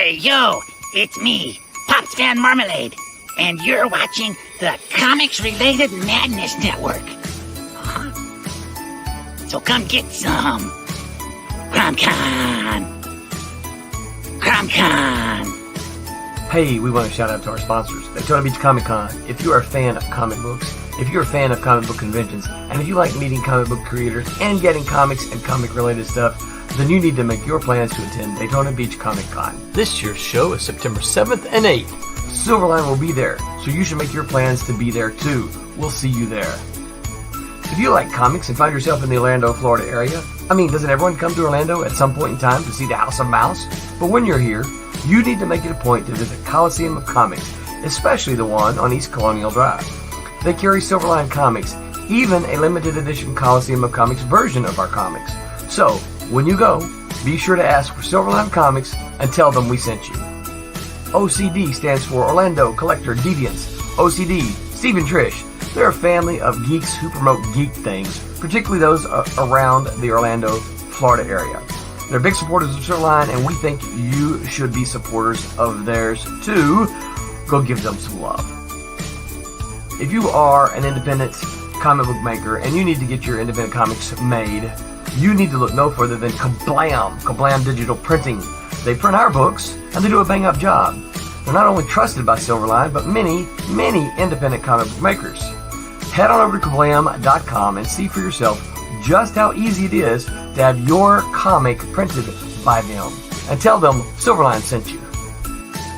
Hey, yo, it's me, Pops Van Marmalade, and you're watching the Comics-Related Madness Network. So come get some. CromCon. Hey, we want to shout out to our sponsors, Daytona Beach Comic Con. If you are a fan of comic books, if you're a fan of comic book conventions, and if you like meeting comic book creators and getting comics and comic-related stuff, then you need to make your plans to attend Daytona Beach Comic Con. This year's show is September 7th and 8th. Silverline will be there, so you should make your plans to be there too. We'll see you there. If you like comics and find yourself in the Orlando, Florida area, doesn't everyone come to Orlando at some point in time to see the House of Mouse? But when you're here, you need to make it a point to visit Coliseum of Comics, especially the one on East Colonial Drive. They carry Silverline Comics, even a limited edition Coliseum of Comics version of our comics. So, when you go, be sure to ask for Silverline Comics and tell them we sent you. OCD stands for Orlando Collector Deviants. OCD, Steve and Trish. They're a family of geeks who promote geek things, particularly those around the Orlando, Florida area. They're big supporters of Silverline, and we think you should be supporters of theirs too. Go give them some love. If you are an independent comic book maker and you need to get your independent comics made, you need to look no further than Kablam Digital Printing. They print our books, and they do a bang-up job. They're not only trusted by Silverline, but many, many independent comic book makers. Head on over to kablam.com and see for yourself just how easy it is to have your comic printed by them. And tell them Silverline sent you.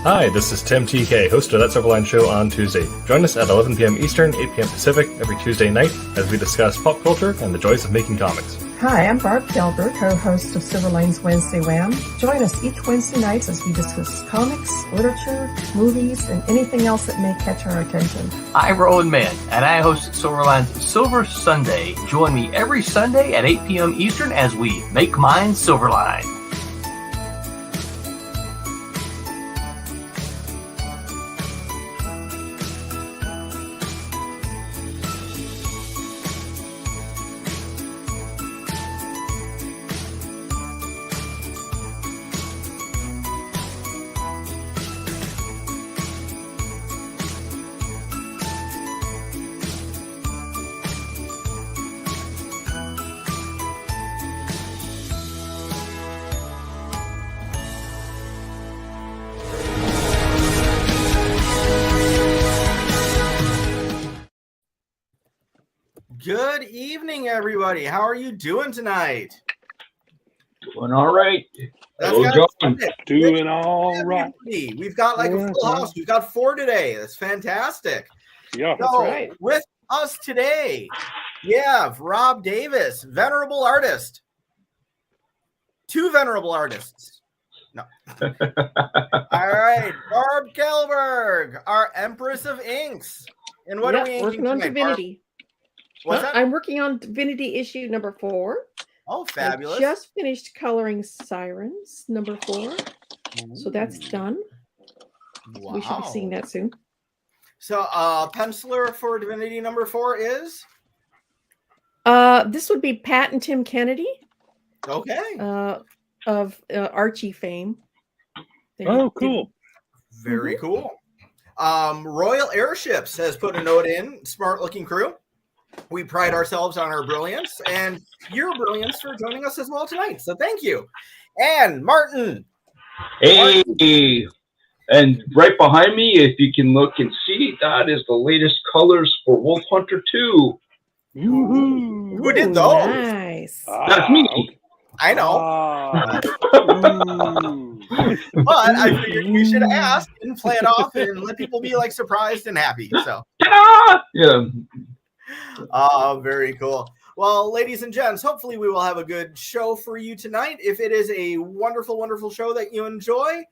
Hi, this is Tim TK, host of That Silverline Show on Tuesday. Join us at 11 p.m. Eastern, 8 p.m. Pacific every Tuesday night as we discuss pop culture and the joys of making comics. Hi, I'm Barb Gelber, co-host of Silverline's Wednesday Wham. Join us each Wednesday nights as we discuss comics, literature, movies, and anything else that may catch our attention. I'm Roland Mann, and I host Silverline's Silver Sunday. Join me every Sunday at 8 p.m. Eastern as we make mine Silverline. Good evening, everybody. How are you doing tonight? Doing all right. Hello, John. Doing all right. We've got like a full house. We've got 4 today. That's fantastic. Yeah, that's right. With us today, we have Rob Davis, venerable artist. 2 venerable artists. No. All right. Barb Kelberg, our Empress of Inks. And what are we inking working on tonight, Divinity. What's that? I'm working on Divinity issue number 4. Oh, fabulous. I just finished coloring Sirens number 4. So that's done. Wow. We should be seeing that soon. So penciler for Divinity number 4 is? This would be Pat and Tim Kennedy. Okay. Of Archie fame. Cool. Very cool. Royal Airships has put a note in. Smart looking crew. We pride ourselves on our brilliance and your brilliance for joining us as well tonight. So thank you. And Martin. Hey. And right behind me, if you can look and see, that is the latest colors for Wolf Hunter 2. Who did those? Nice. That's me. I know. But I figured we should ask and play it off and let people be like surprised and happy. So yeah. Very cool. Well, ladies and gents, hopefully we will have a good show for you tonight. If it is a wonderful, wonderful show that you enjoy,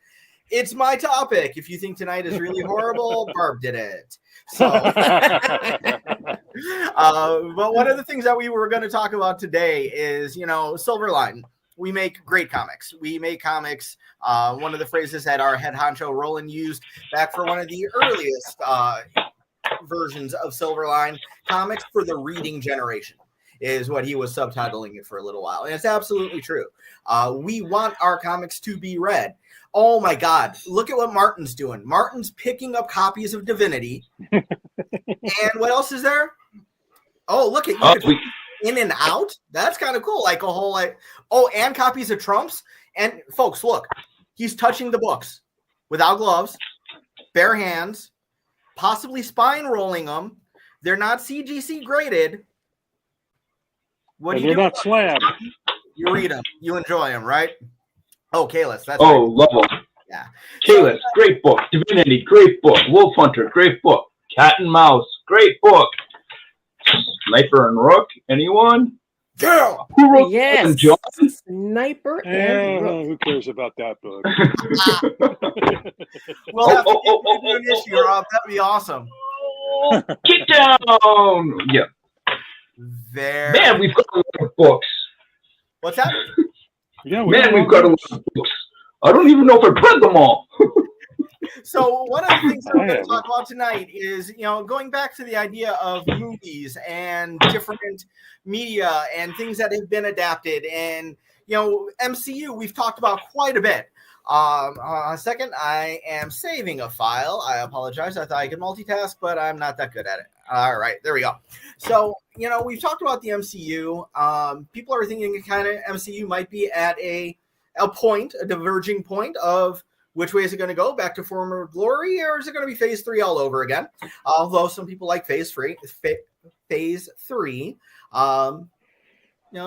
it's my topic. If you think tonight is really horrible, Barb did it. So, but one of the things that we were going to talk about today is, Silverline. We make great comics. We make comics. One of the phrases that our head honcho Roland used back for one of the earliest versions of Silverline comics for the reading generation. is what he was subtitling it for a little while. And it's absolutely true. We want our comics to be read. Oh my God, look at what Martin's doing. Martin's picking up copies of Divinity. And what else is there? Oh, look at you. In and Out. That's kind of cool. Like a whole and copies of Trumps. And folks, look, he's touching the books without gloves, bare hands, possibly spine rolling them. They're not CGC graded. What do you do? They're not slabbed. You read them. You enjoy them, right? Oh, Kalis. That's right. Love them. Yeah. Kalis, great book. Divinity, great book. Wolf Hunter, great book. Cat and Mouse, great book. Sniper and Rook, anyone? Yeah. Who wrote yes. John? Sniper and Rook. Who cares about that book? Well, that's an issue, Rob. That'd be awesome. Get down! Yeah. There. Man, we've got a lot of books. What's that? Yeah, we've got a lot of books. I don't even know if I've read them all. So one of the things that we're going to talk about tonight is, going back to the idea of movies and different media and things that have been adapted. And, MCU, we've talked about quite a bit. A second, I am saving a file. I apologize. I thought I could multitask, but I'm not that good at it. All right, there we go. So, we've talked about the MCU. People are thinking kind of MCU might be at a diverging point of which way is it going to go? Back to former glory, or is it going to be phase 3 all over again? Although some people like phase 3.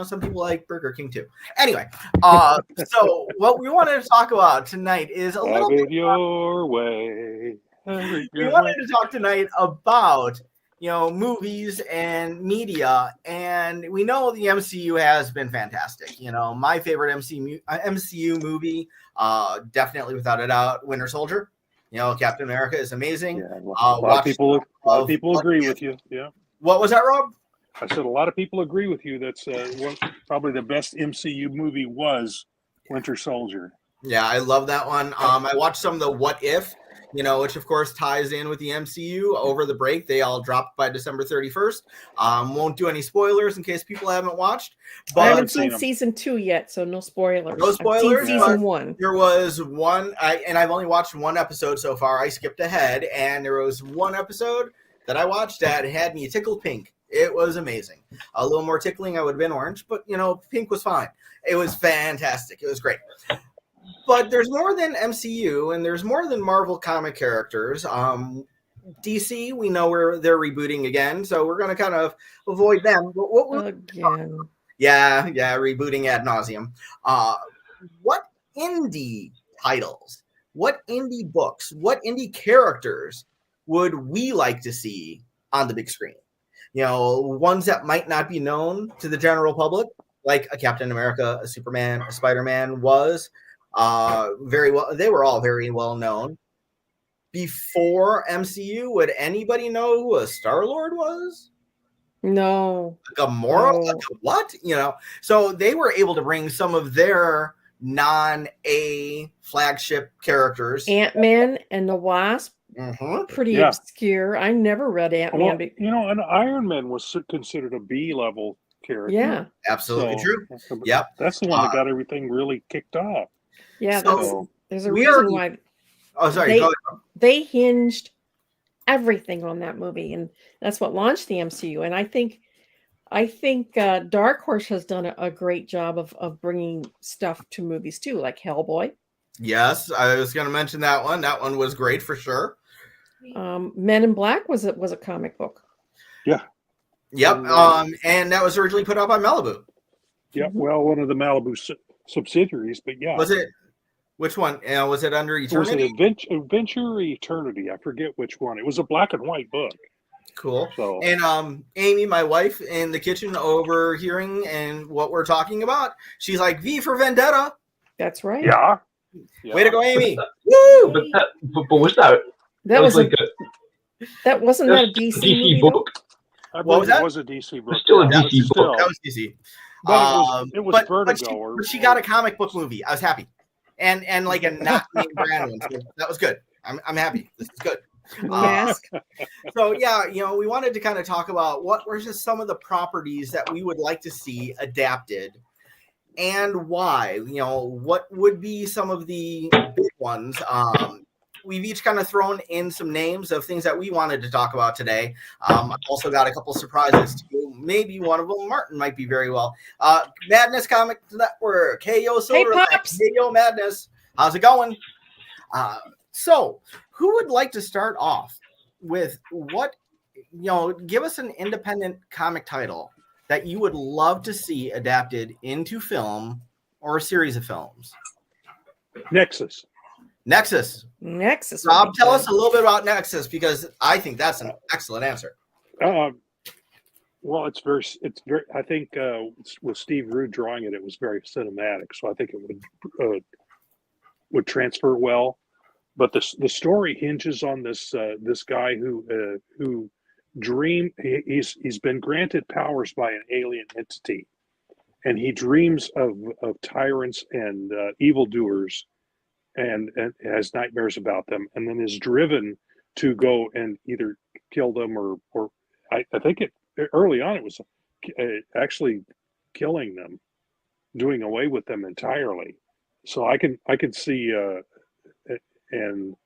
Some people like Burger King too. Anyway, so what we wanted to talk about tonight is a little bit your way. We wanted to talk tonight about movies and media, and we know the MCU has been fantastic. My favorite MCU movie, definitely without a doubt, Winter Soldier. Captain America is amazing. Yeah, a lot of people agree with you. Yeah. What was that, Rob? I said a lot of people agree with you. That's probably the best MCU movie was Winter Soldier. Yeah, I love that one. I watched some of the What If, which of course ties in with the MCU over the break. They all dropped by December 31st. Won't do any spoilers in case people haven't watched. But I haven't seen season 2 yet, so no spoilers. No spoilers. I've seen season 1. There was one, and I've only watched one episode so far. I skipped ahead, and there was one episode that I watched that had me tickled pink. It was amazing. A little more tickling, I would have been orange, but pink was fine. It was fantastic. It was great. But there's more than MCU, and there's more than Marvel comic characters. DC, we know where they're rebooting again, so we're going to kind of avoid them. But again? Yeah, rebooting ad nauseum. What indie titles, what indie books, what indie characters would we like to see on the big screen? Ones that might not be known to the general public, like a Captain America, a Superman, a Spider-Man was. Very well, they were all very well known. Before MCU, would anybody know who a Star-Lord was? No. Gamora? No. Like what? So they were able to bring some of their non-A flagship characters. Ant-Man and the Wasp. Mm-hmm. Pretty obscure. I never read Ant-Man. Well, and Iron Man was considered a B-level character. Yeah. Absolutely true. Yep. That's the one that got everything really kicked off. Yeah, there's a reason why. Oh, sorry. They hinged everything on that movie, and that's what launched the MCU. And I think Dark Horse has done a great job of bringing stuff to movies too, like Hellboy. Yes, I was going to mention that one. That one was great for sure. Men in Black was a comic book. Yeah. Yep. And that was originally put out by Malibu. Yeah. Well, one of the Malibu subsidiaries, but yeah. Was it? Which one? Was it Under Eternity? Was it Adventure or Eternity? I forget which one. It was a black and white book. Cool. So, and Amy, my wife, in the kitchen overhearing and what we're talking about, she's like, V for Vendetta. That's right. Yeah. Way to go, Amy. Woo! But what's that? That was like that wasn't that a DC book. What was that? It was a DC book. Still a DC book. That was DC. But it was Vertigo. But she got a comic book movie. I was happy. And like a not named brand one. So that was good. I'm happy. This is good. Mask. So yeah, we wanted to kind of talk about what were just some of the properties that we would like to see adapted and why. What would be some of the big ones. We've each kind of thrown in some names of things that we wanted to talk about today. I've also got a couple surprises too. Maybe one of them Martin might be very well. Madness Comic Network. Hey yo, Silverline. Pops. Hey yo, Madness. How's it going? So who would like to start off with what, give us an independent comic title that you would love to see adapted into film or a series of films? Nexus. Rob, tell us a little bit about Nexus, because I think that's an excellent answer. Well, it's very. I think with Steve Rude drawing it, it was very cinematic. So I think it would transfer well. But the story hinges on this guy who dream. He's been granted powers by an alien entity, and he dreams of tyrants and evildoers. And has nightmares about them, and then is driven to go and either kill them or I think early on it was actually killing them, doing away with them entirely. So I can see, and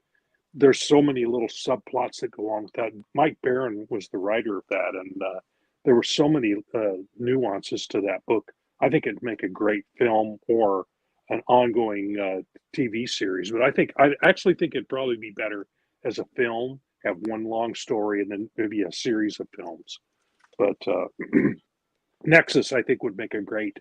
there's so many little subplots that go along with that. Mike Baron was the writer of that, and there were so many nuances to that book. I think it'd make a great film or an ongoing TV series, but I actually think it'd probably be better as a film, have one long story, and then maybe a series of films. But Nexus, I think, would make a great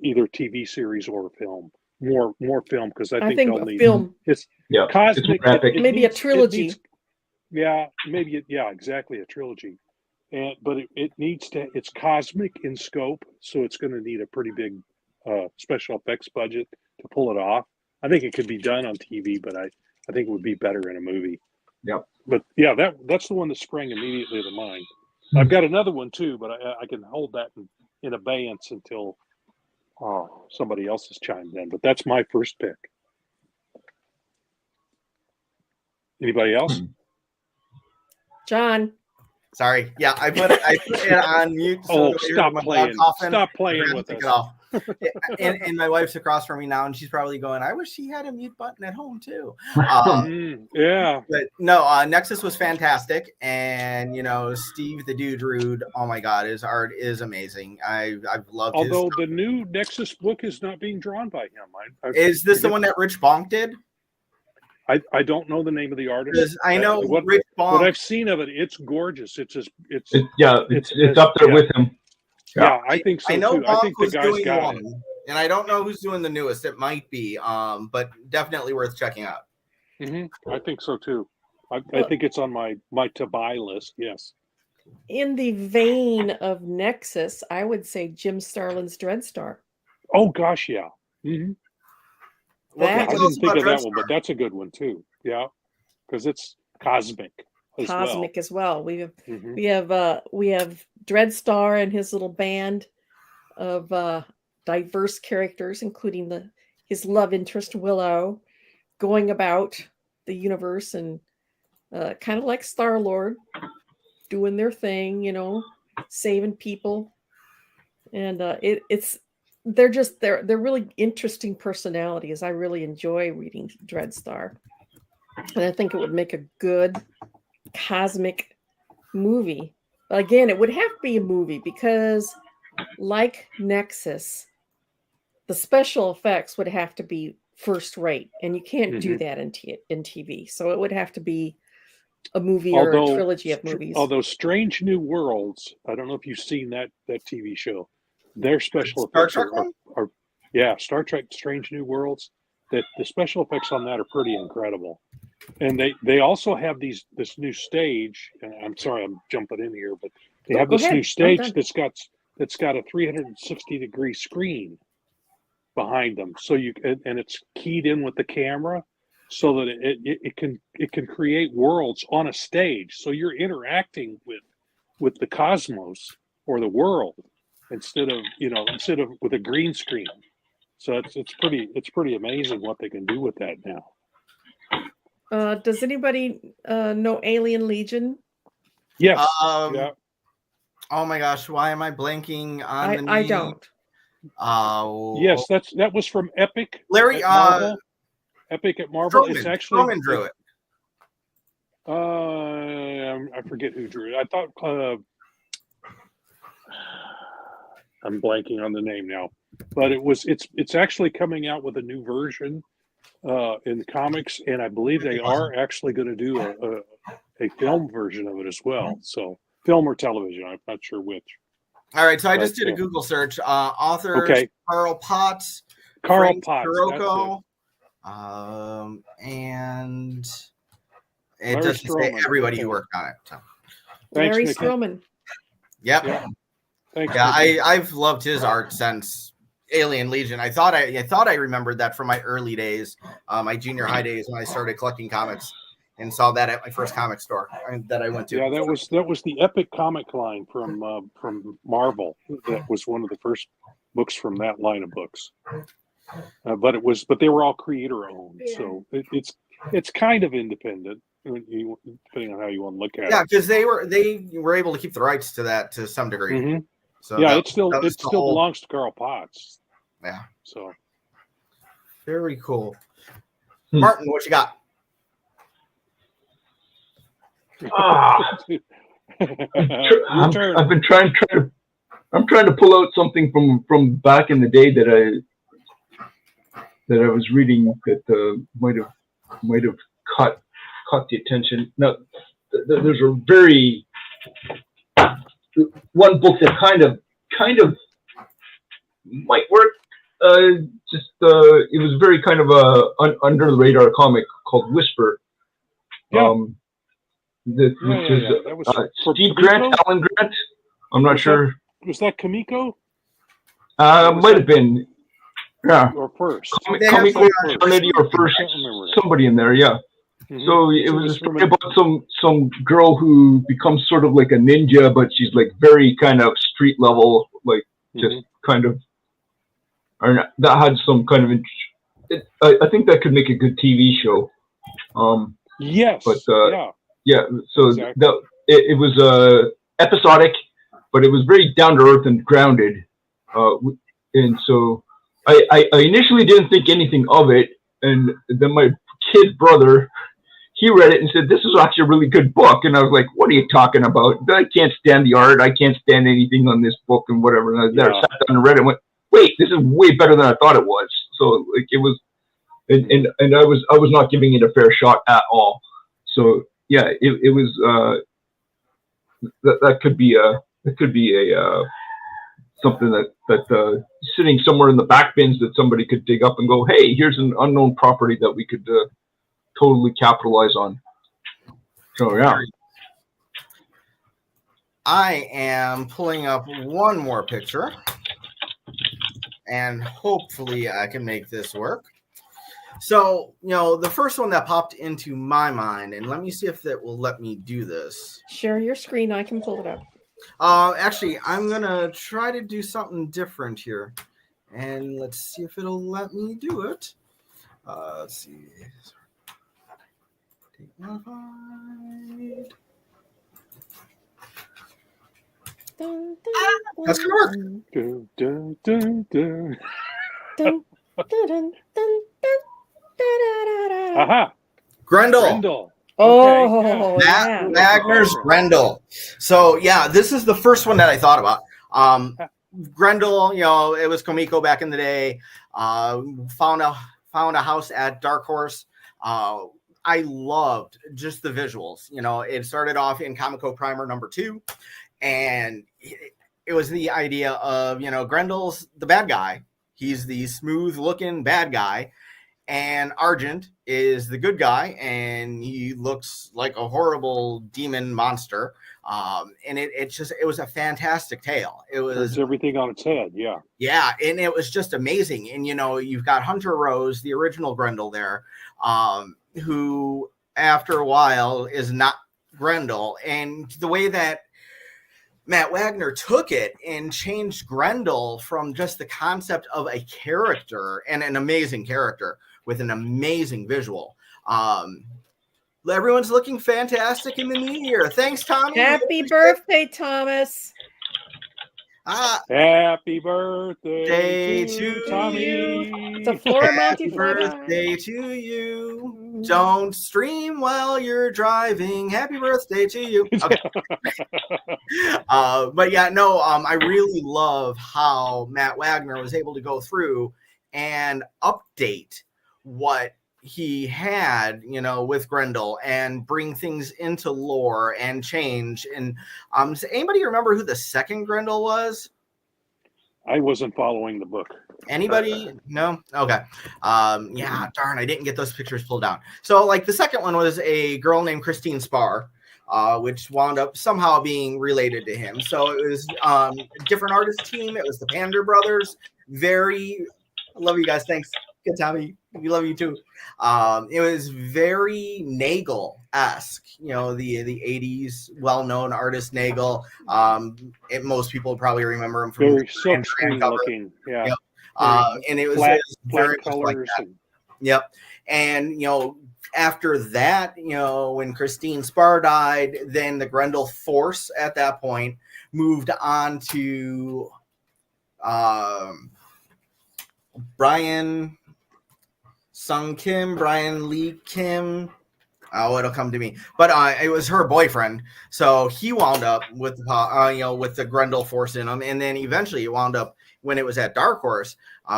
either TV series or film. More film, because I think they'll need film. It's cosmic. Maybe a trilogy. Exactly, a trilogy. But it needs to. It's cosmic in scope, so it's going to need a pretty big special effects budget to pull it off. I think it could be done on TV, but I think it would be better in a movie. Yep. But yeah, that's the one that sprang immediately to mind. I've got another one too, but I can hold that in abeyance until somebody else has chimed in. But that's my first pick. Anybody else? John. Sorry. Yeah, I put it on mute. So stop playing. Stop playing with us. And my wife's across from me now, and she's probably going, I wish she had a mute button at home too. Yeah. But no, Nexus was fantastic. And, Steve the Dude Rude, oh my God, his art is amazing. I've loved his. Although the new Nexus book is not being drawn by him. Is this the one that Rich Bonk did? I don't know the name of the artist. I know Rich Bonk. What I've seen of it, it's gorgeous. It's up there with him. Yeah, I think so. I know too. Bonk I think was the guy's doing got one, it. and I don't know who's doing the newest. It might be, but definitely worth checking out. Mm-hmm. I think so too. I think it's on my to buy list. Yes. In the vein of Nexus, I would say Jim Starlin's Dreadstar. Oh gosh, yeah. Mm-hmm. I didn't think of that one, but that's a good one too. Yeah, because it's cosmic. As well. We have Dreadstar and his little band of diverse characters, including his love interest Willow, going about the universe and kind of like Star-Lord, doing their thing, saving people, and they're really interesting personalities. I really enjoy reading Dreadstar, and I think it would make a good cosmic movie. But again, it would have to be a movie because, like Nexus, the special effects would have to be first rate, and you can't do that in TV. So it would have to be a movie or a trilogy of movies. Although Strange New Worlds, I don't know if you've seen that TV show. Their special effects are Star Trek Strange New Worlds. That the special effects on that are pretty incredible. And they also have this new stage, and I'm sorry I'm jumping in here, but they have this new stage that's got a 360-degree screen behind them. So and it's keyed in with the camera so that it can create worlds on a stage. So you're interacting with the cosmos or the world instead of with a green screen. So it's pretty amazing what they can do with that now. Does anybody know Alien Legion? Yes. Yeah. Oh my gosh, why am I blanking on the name? I don't. Yes, that was from Epic. Larry Epic at Marvel. Stroman, It's actually Stroman drew it. I forget who drew it. I thought I'm blanking on the name now, but it's actually coming out with a new version in the comics, and I believe they are actually going to do a film version of it as well. So film or television, I'm not sure which. All right, so I just did a Google search. Authors Carl Potts, Frank Sirocco, and it doesn't say everybody who worked on it. So. Larry Stroman. Yep. Yeah. Thanks, I've loved his art since Alien Legion. I thought I remembered that from my early days, my junior high days when I started collecting comics and saw that at my first comic store that I went to. Yeah, that was the Epic comic line from Marvel. That was one of the first books from that line of books. But they were all creator owned, so it's kind of independent, depending on how you want to look at it. Yeah, because they were able to keep the rights to that to some degree. Mm-hmm. So yeah, it still belongs to Carl Potts. Yeah. So very cool. Martin, what you got? I've been trying to pull out something from back in the day that I was reading that might have caught the attention. Now, there's a very one book that kind of might work. It was very kind of a under the radar comic called Whisper. Yeah. Which is Steve Grant, Alan Grant. I'm not sure. Was that Kamiko? Might have been. Yeah. Or first. Kamiko Eternity or first. Somebody in there, yeah. Mm-hmm. So it was a story about some girl who becomes sort of like a ninja, but she's like very kind of street level, like just kind of. Or that had some kind of. I think that could make a good TV show. Yes. But yeah. Yeah, so exactly. It was episodic, but it was very down to earth and grounded, and so I initially didn't think anything of it, and then my kid brother, he read it and said, "This is actually a really good book," and I was like, "What are you talking about? I can't stand the art. I can't stand anything on this book and whatever." And I sat down and read it and went, "Wait, this is way better than I thought it was." So like it was, and I was not giving it a fair shot at all. So. Yeah, it was that could be a something that sitting somewhere in the back bins that somebody could dig up and go, hey, here's an unknown property that we could totally capitalize on. So yeah, I am pulling up one more picture, and hopefully I can make this work. So, the first one that popped into my mind, and let me see if that will let me do this. Share your screen. I can pull it up. Actually, I'm going to try to do something different here. And let's see if it'll let me do it. Let's see. That's going to work. Aha! Grendel. Oh, Matt Wagner's Grendel. So yeah, this is the first one that I thought about. Grendel, it was Comico back in the day. Found a house at Dark Horse. I loved just the visuals. It started off in Comico Primer #2, and it was the idea of Grendel's the bad guy. He's the smooth looking bad guy. And Argent is the good guy, and he looks like a horrible demon monster. And it was a fantastic tale. It was everything on its head, yeah. Yeah, and it was just amazing. And you've got Hunter Rose, the original Grendel there, who after a while is not Grendel. And the way that Matt Wagner took it and changed Grendel from just the concept of a character, and an amazing character with an amazing visual, Everyone's looking fantastic in the new year. Thanks, Tommy. Happy birthday, Thomas. Happy birthday Day to to Tommy. It's a Floramonte Happy birthday to you. Don't stream while you're driving. Happy birthday to you. Okay. But yeah, no, I really love how Matt Wagner was able to go through and update what he had, with Grendel and bring things into lore and change. And does anybody remember who the second Grendel was? I wasn't following the book. Anybody? No? Okay. Yeah, darn, I didn't get those pictures pulled down. So, like, the second one was a girl named Christine Spar, which wound up somehow being related to him. So it was a different artist team. It was the Pander brothers. I love you guys. Thanks. Good, Tommy. We love you too. It was very Nagel-esque, the 80s well-known artist Nagel. Most people probably remember him from very silkscreen looking. Yeah. Yep. And it was very much like that. Yep. And after that, when Christine Spar died, then the Grendel Force at that point moved on to Brian Lee Kim. Oh, it'll come to me. But it was her boyfriend, so he wound up with with the Grendel Force in him, and then eventually it wound up when it was at Dark Horse.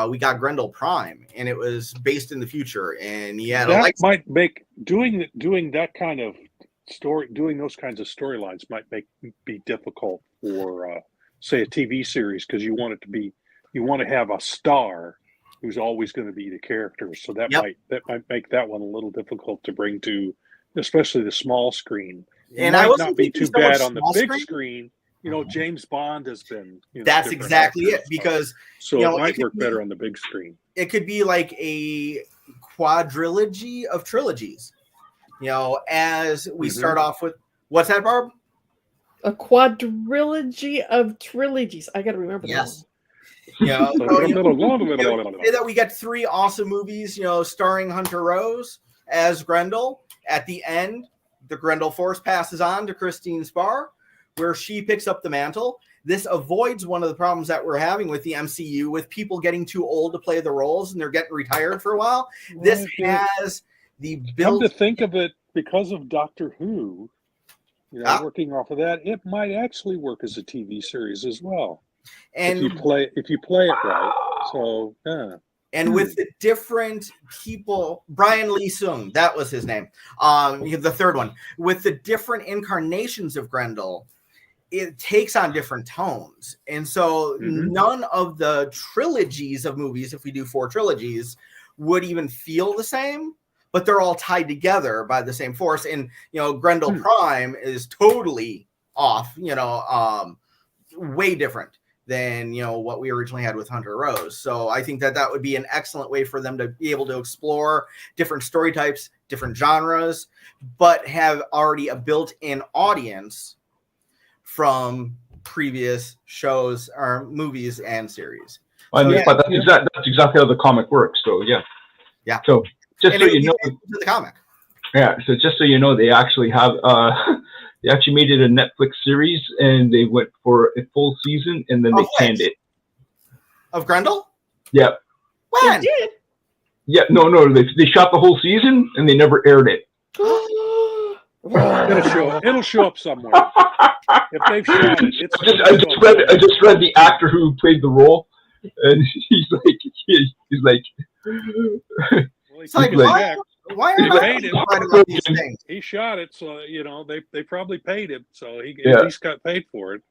We got Grendel Prime, and it was based in the future, and might make doing that kind of story, doing those kinds of storylines might be difficult for say a TV series, because you want to have a star who's always going to be the character. So that might make that one a little difficult to bring to, especially the small screen. And it I might wasn't not be too so bad on the big screen. James Bond has been. That's exactly it, because so it might work better on the big screen. It could be like a quadrilogy of trilogies. As we start off with, what's that, Barb? A quadrilogy of trilogies. I got to remember that one. That we get 3 awesome movies, starring Hunter Rose as Grendel. At the end, the Grendel Force passes on to Christine Spar, where she picks up the mantle. This avoids one of the problems that we're having with the MCU, with people getting too old to play the roles and they're getting retired for a while. This has the build. Come to think of it, because of Doctor Who, working off of that, it might actually work as a TV series as well. And if you play it right. So and with the different people, Brian Lee Sung, that was his name. The third one, with the different incarnations of Grendel, it takes on different tones. And so none of the trilogies of movies, if we do 4 trilogies, would even feel the same, but they're all tied together by the same force. And Grendel Prime is totally off, way different than what we originally had with Hunter Rose. So I think that would be an excellent way for them to be able to explore different story types, different genres, but have already a built-in audience from previous shows or movies and series. But that's exactly how the comic works. So yeah. So just so you know, the comic. Yeah. So just so you know, they actually have they actually made it a Netflix series, and they went for a full season, and then they canned it. Of Grendel? Yeah. When? They did. Yeah. No. They shot the whole season, and they never aired it. It'll show up somewhere. If they've shot it, I just read the actor who played the role, and he's like. Why are he paid him? He shot it, so they probably paid him, so he at least got paid for it.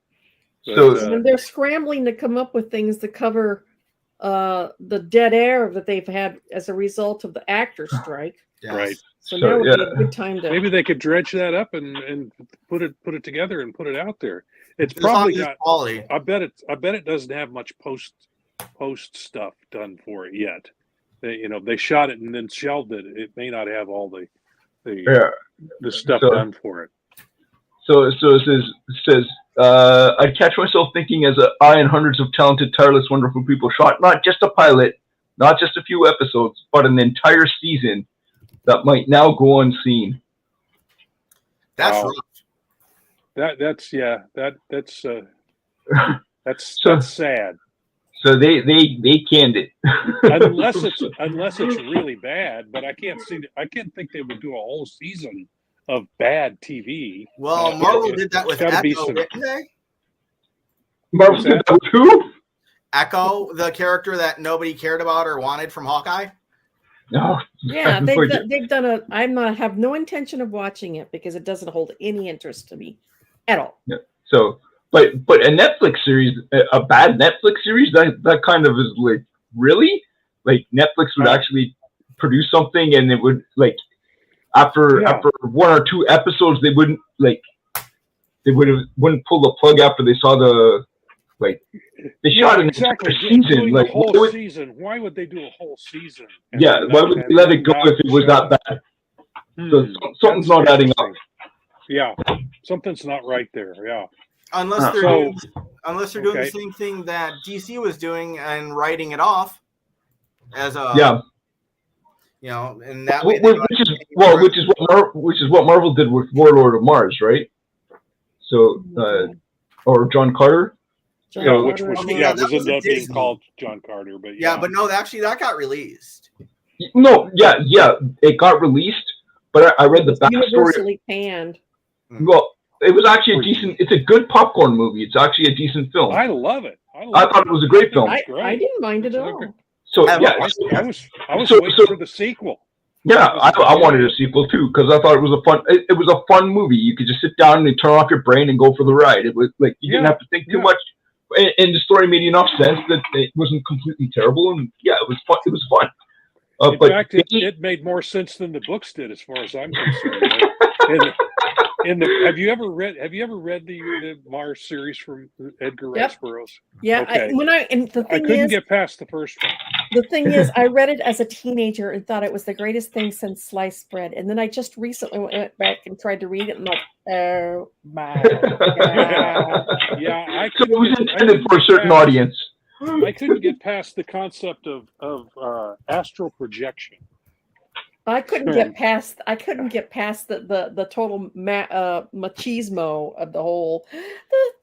But, and they're scrambling to come up with things to cover the dead air that they've had as a result of the actor strike. Right. So now would be a good time to maybe they could dredge that up and put it together and put it out there. It's probably got quality. I bet it doesn't have much post stuff done for it yet. They shot it and then shelved it. It may not have all the stuff done for it. So it says I catch myself thinking as I and hundreds of talented, tireless, wonderful people shot not just a pilot, not just a few episodes, but an entire season that might now go unseen. That's Wow. rough. That's So- sad. So they canned it. Unless it's really bad, but I can't think they would do a whole season of bad TV. Well, Marvel did that with gotta be Echo, some- didn't they? Marvel did that with who? Echo, the character that nobody cared about or wanted from Hawkeye. No. Yeah, they've done a. Have no intention of watching it because it doesn't hold any interest to me at all. Yeah. So, but a Netflix series, a bad Netflix series, that kind of is like, really, like Netflix would actually produce something, and it would like after 1 or 2 episodes, they wouldn't pull the plug after they saw the they shot an entire season, like whole season. Why would they do a whole season? Yeah, why would they let it go if it was that bad? So something's not adding up. Yeah, something's not right there. Yeah, unless they're doing the same thing that DC was doing and writing it off as a and that way which is what Marvel did with Warlord of Mars, right? So or John Carter. Which was ended up being called John Carter, but but no, actually that got released. No, it got released, but I read the backstory. Universally panned. Well, it was actually a decent. It's a good popcorn movie. It's actually a decent film. I love it. I thought it was a great film. I didn't mind it at all. So I was waiting for the sequel. Yeah, I wanted a sequel too because I thought it was a fun movie. You could just sit down and turn off your brain and go for the ride. It was like you didn't have to think too much, and the story made enough sense that it wasn't completely terrible. And it was fun. It was fun. In fact, it made more sense than the books did, as far as I'm concerned. Have you ever read the Mars series from Edgar Rice Burroughs? Yeah, okay. I couldn't get past the first one. The thing is, I read it as a teenager and thought it was the greatest thing since sliced bread. And then I just recently went back and tried to read it, and I'm like, oh my god! So it was intended for a certain audience. I couldn't get past the concept of astral projection. I couldn't get past the total machismo of the whole.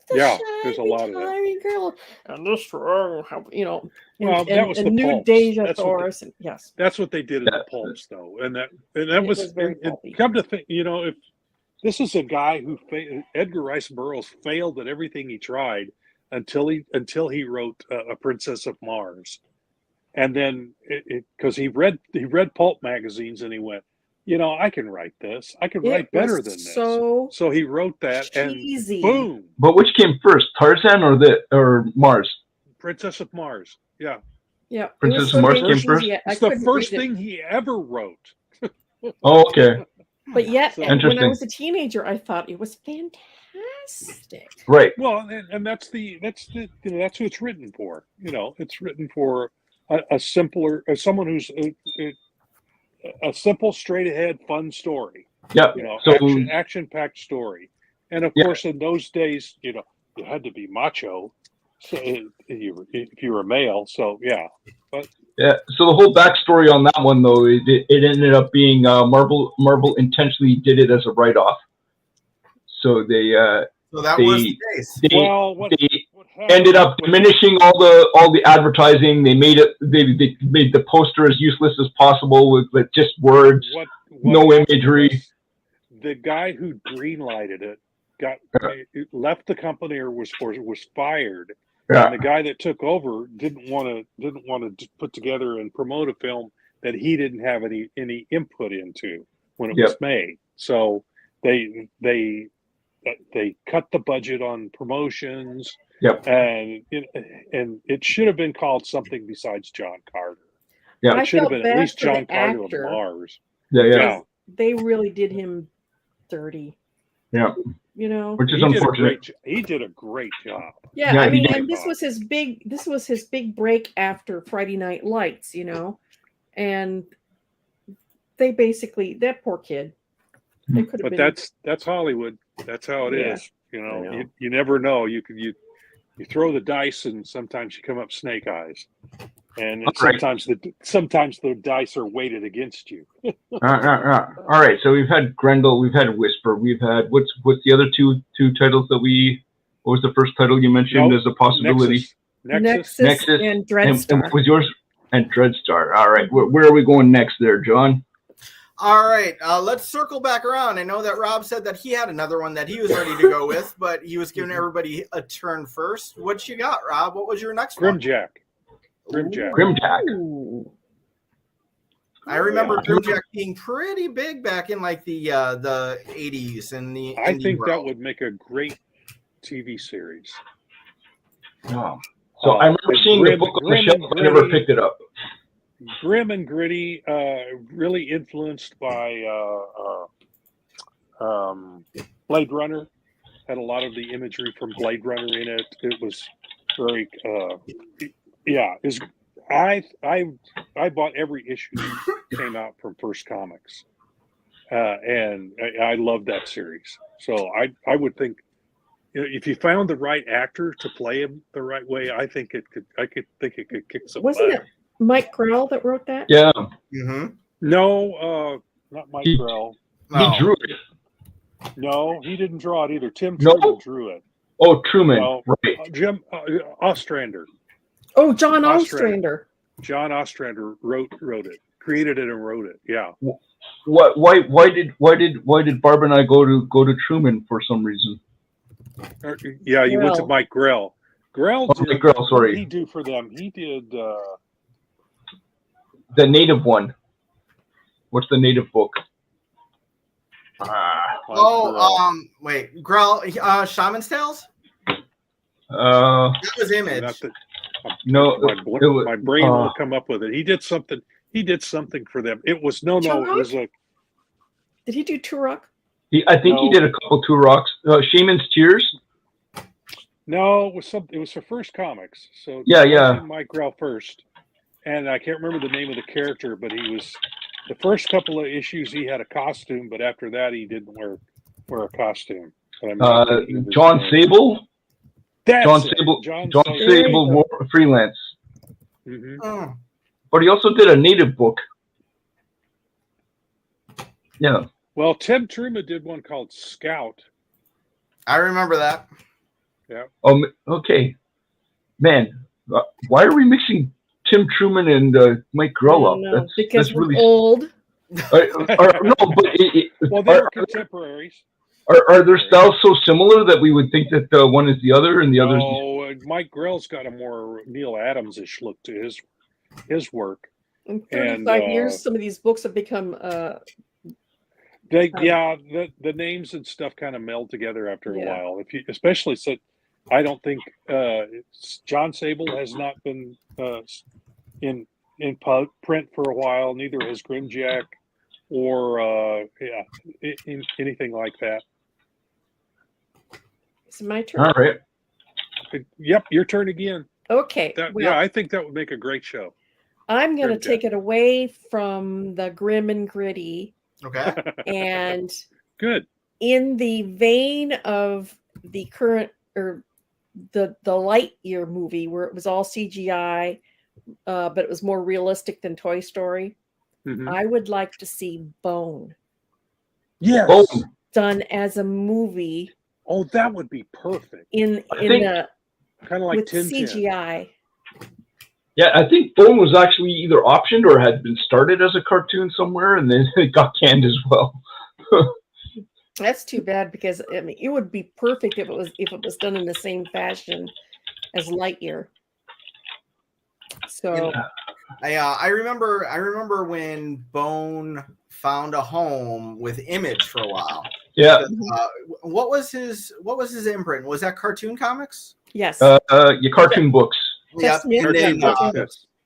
There's a lot of that. Girl, and this, that was the new pulps. Deja Thoris. Yes, that's what they did in the pulps, though, and that was very come to think, if this is a guy who Edgar Rice Burroughs failed at everything he tried until he wrote A Princess of Mars. And then, because he read pulp magazines, and he went, I can write this. I can write better than this. So he wrote that, cheesy. And boom. But which came first, Tarzan or Mars? Princess of Mars. Yeah. Yeah. Princess of Mars came first. It's the first thing he ever wrote. Oh, okay. But yet, when Interesting. I was a teenager, I thought it was fantastic. Right. Well, and that's who it's written for. It's written for a simpler, someone who's a simple, straight ahead, fun story. Yeah. Action packed story. And of course, in those days, you had to be macho, so if you were a male. So but so the whole backstory on that one, though, it ended up being Marvel intentionally did it as a write-off. So they was the case. They ended up diminishing all the advertising. They made the poster as useless as possible with just words, no imagery. The guy who greenlighted it left the company or was fired. Yeah. And the guy that took over didn't want to put together and promote a film that he didn't have any input into when it was made. So they cut the budget on promotions. Yep. And it should have been called something besides John Carter. Yeah. It should have been at least John Carter of Mars. Yeah. They really did him dirty. Yeah. Which is unfortunate. He did a great job. Yeah, I mean, and this was his big break after Friday Night Lights, and they basically, that poor kid. They could have been. But that's Hollywood. That's how it is. You never know. You throw the dice, and sometimes you come up snake eyes. And sometimes the dice are weighted against you. All right. So we've had Grendel, we've had Whisper, we've had what's the other two titles that we? What was the first title you mentioned as a possibility? Nexus and Dreadstar. And what was yours? And Dreadstar. All right. Where are we going next there, John? All right, let's circle back around. I know that Rob said that he had another one that he was ready to go with, but he was giving everybody a turn first. What you got, Rob? What was your next one? Grimjack. Ooh. I remember Grimjack being pretty big back in like the 80s and the. I think that would make a great TV series. Oh. So I remember seeing the book on the shelf, but I never picked it up. Grim and gritty, really influenced by Blade Runner. Had a lot of the imagery from Blade Runner in it. It was very, I bought every issue that came out from First Comics, and I loved that series. So I would think, if you found the right actor to play him the right way, I could think it could kick some Wasn't butt. it Mike Grell that wrote that? Yeah. Mm-hmm. No, not Mike Grell. He drew it. No, he didn't draw it either. Tim Truman drew it. Oh, Truman. No, right. Jim Ostrander. Oh, John Ostrander. John Ostrander wrote it, created it, and wrote it. Yeah. Why did Barb and I go to Truman for some reason? Yeah, you went to Mike Grell. Mike Grell, sorry. What did he do for them? He did the native one. What's the native book? Wait, Grell, Shaman's Tales? That was Image. My brain will come up with it. He did something for them. It was it was a. Did he do Turok? I think he did a couple Turoks. Shaman's Tears. No, it was for First Comics. So yeah. Mike Grell first, and I can't remember the name of the character, but he was the first couple of issues. He had a costume, but after that, he didn't wear a costume. John Sable. John Sable wore freelance. Mm-hmm. Oh. But he also did a native book. Yeah. Well, Tim Truman did one called Scout. I remember that. Yeah. Oh, okay. Man, why are we mixing Tim Truman and Mike Grell up? Because we're really old. No, but they were contemporaries. Are their styles so similar that we would think that one is the other and the other? Oh, Mike Grell's got a more Neil Adams-ish look to his work. In 35 years, some of these books have become. The names and stuff kind of meld together after a while. If you, especially since I don't think John Sable has not been in print for a while. Neither has Grimjack or anything like that. It's my turn. All right. Yep, your turn again. Okay. I think that would make a great show. I'm going to take it away from the grim and gritty. Okay. And good. In the vein of the current or the Lightyear movie where it was all CGI, but it was more realistic than Toy Story. Mm-hmm. I would like to see Bone. Yes. Bone. Done as a movie. Oh, that would be perfect. In the kind of like with CGI. Yeah, I think Bone was actually either optioned or had been started as a cartoon somewhere, and then it got canned as well. That's too bad because I mean it would be perfect if it was done in the same fashion as Lightyear. So I remember when Bone found a home with Image for a while. Yeah. Because, what was his imprint? Was that Cartoon Comics? Yes. Your cartoon books. Yep.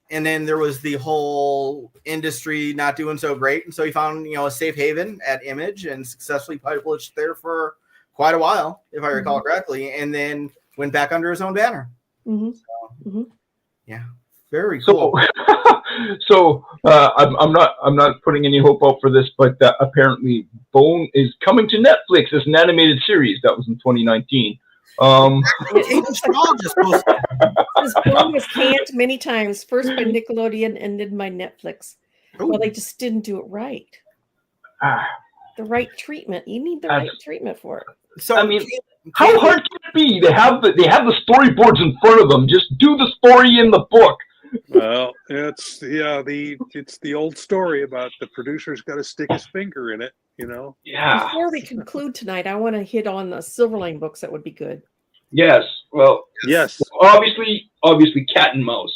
And then there was the whole industry not doing so great, and so he found a safe haven at Image and successfully published there for quite a while, if I recall correctly, and then went back under his own banner. Mm-hmm. So, yeah, very cool. So I'm not putting any hope out for this, but apparently Bone is coming to Netflix as an animated series. That was in 2019. Cajun Straw just posted. This one was canned many times, first by Nickelodeon and then by Netflix. Ooh. Well, they just didn't do it right. The right treatment. You need the right treatment for it. So I mean, how hard can it be? They have the storyboards in front of them. Just do the story in the book. Well, it's the old story about the producer's got to stick his finger in it, you know. Yeah. Before we conclude tonight, I want to hit on the Silverline books. That would be good. Yes. Well. Yes. Obviously, Cat and Mouse.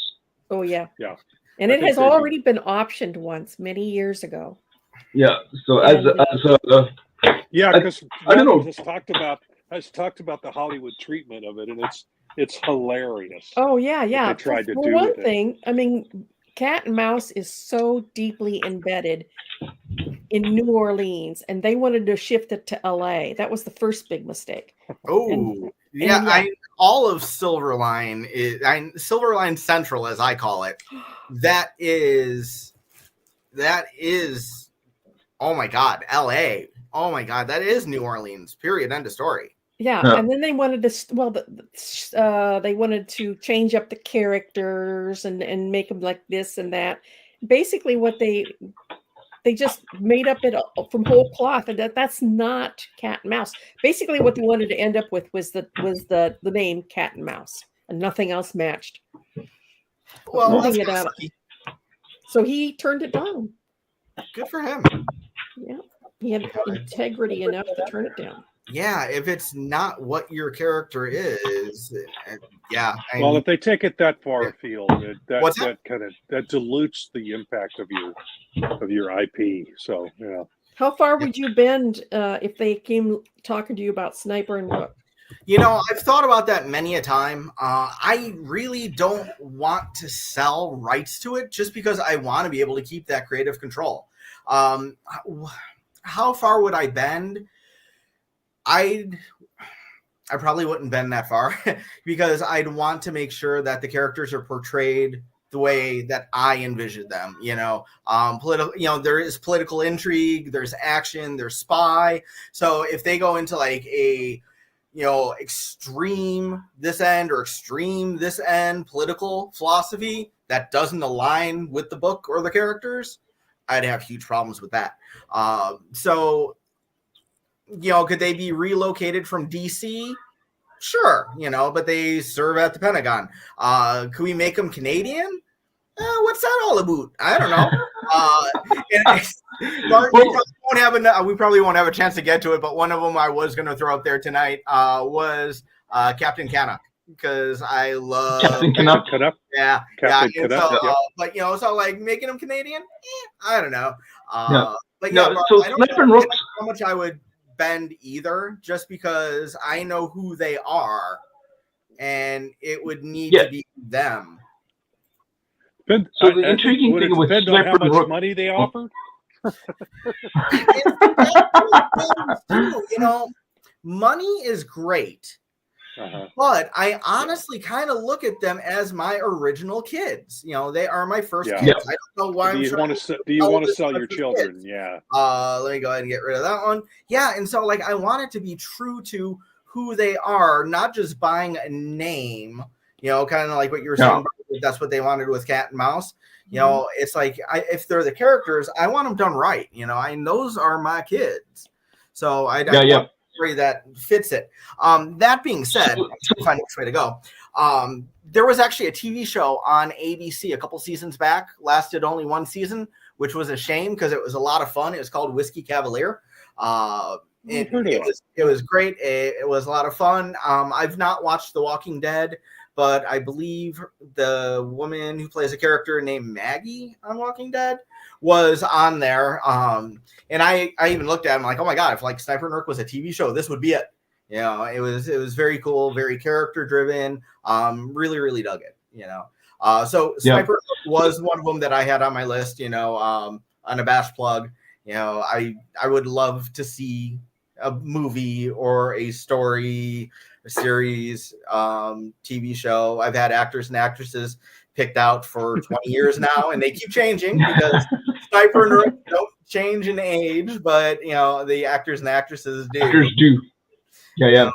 Oh yeah. Yeah. And it has already been optioned once many years ago. Yeah. So yeah, because I don't know. Has talked about the Hollywood treatment of it, and it's hilarious. Oh yeah, yeah. They tried to For do one with it. thing, I mean, Cat and Mouse is so deeply embedded in New Orleans, and they wanted to shift it to LA. That was the first big mistake. Oh, yeah. All of Silverline is Silverline Central, as I call it. That is. Oh my God, LA. Oh my God, that is New Orleans. Period. End of story. Yeah, and then they wanted to. They wanted to change up the characters and make them like this and that. Basically, what they just made up it from whole cloth, and that's not Cat and Mouse. Basically, what they wanted to end up with was the name Cat and Mouse, and nothing else matched. Well, that's so he turned it down. Good for him. Yeah, he had integrity enough to turn it down. Yeah, if it's not what your character is, yeah. Well, if they take it that far afield, that dilutes the impact of your IP. So yeah. How far would you bend if they came talking to you about Sniper and Rook? You know, I've thought about that many a time. I really don't want to sell rights to it just because I want to be able to keep that creative control. How far would I bend? I probably wouldn't bend that far because I'd want to make sure that the characters are portrayed the way that I envisioned them. You know, there is political intrigue, there's action, there's spy. So if they go into like a extreme this end or extreme this end political philosophy that doesn't align with the book or the characters, I'd have huge problems with that. Could they be relocated from DC? Sure, but they serve at the Pentagon. Could we make them Canadian? What's that all about? I don't know. We probably won't have a chance to get to it, but one of them I was going to throw up there tonight was Captain Canuck, because I love Captain Canuck. Yeah, Captain Canuck. But so like making them Canadian, I don't know. But so I don't Sniper know and Rook's how much I would bend either, just because I know who they are, and it would need to be them. So the intriguing thing with Sniper Sniper and Rook, money they offered. Money is great. But I honestly kind of look at them as my original kids. They are my first kids. I don't know why. Do you want to sell your children? Kids. Yeah. Let me go ahead and get rid of that one. Yeah, and so like I want it to be true to who they are, not just buying a name. Kind of like what you were saying. That's what they wanted with Cat and Mouse. It's like if they're the characters, I want them done right. And those are my kids. So I that fits it. That being said, to find which way to go. There was actually a TV show on ABC a couple seasons back, lasted only one season, which was a shame because it was a lot of fun. It was called Whiskey Cavalier. It was great. It was a lot of fun. I've not watched The Walking Dead, but I believe the woman who plays a character named Maggie on Walking Dead was on there. And I even looked at him like, oh my God, if like Sniper and Rook was a TV show, this would be it. It was very cool, very character driven. Really, really dug it, So Sniper was one of them that I had on my list, unabashed plug. I would love to see a movie or a story, a series, TV show. I've had actors and actresses picked out for 20 years now, and they keep changing because Sniper and Rook don't change in age, but the actors and actresses do. Actors do. Yeah.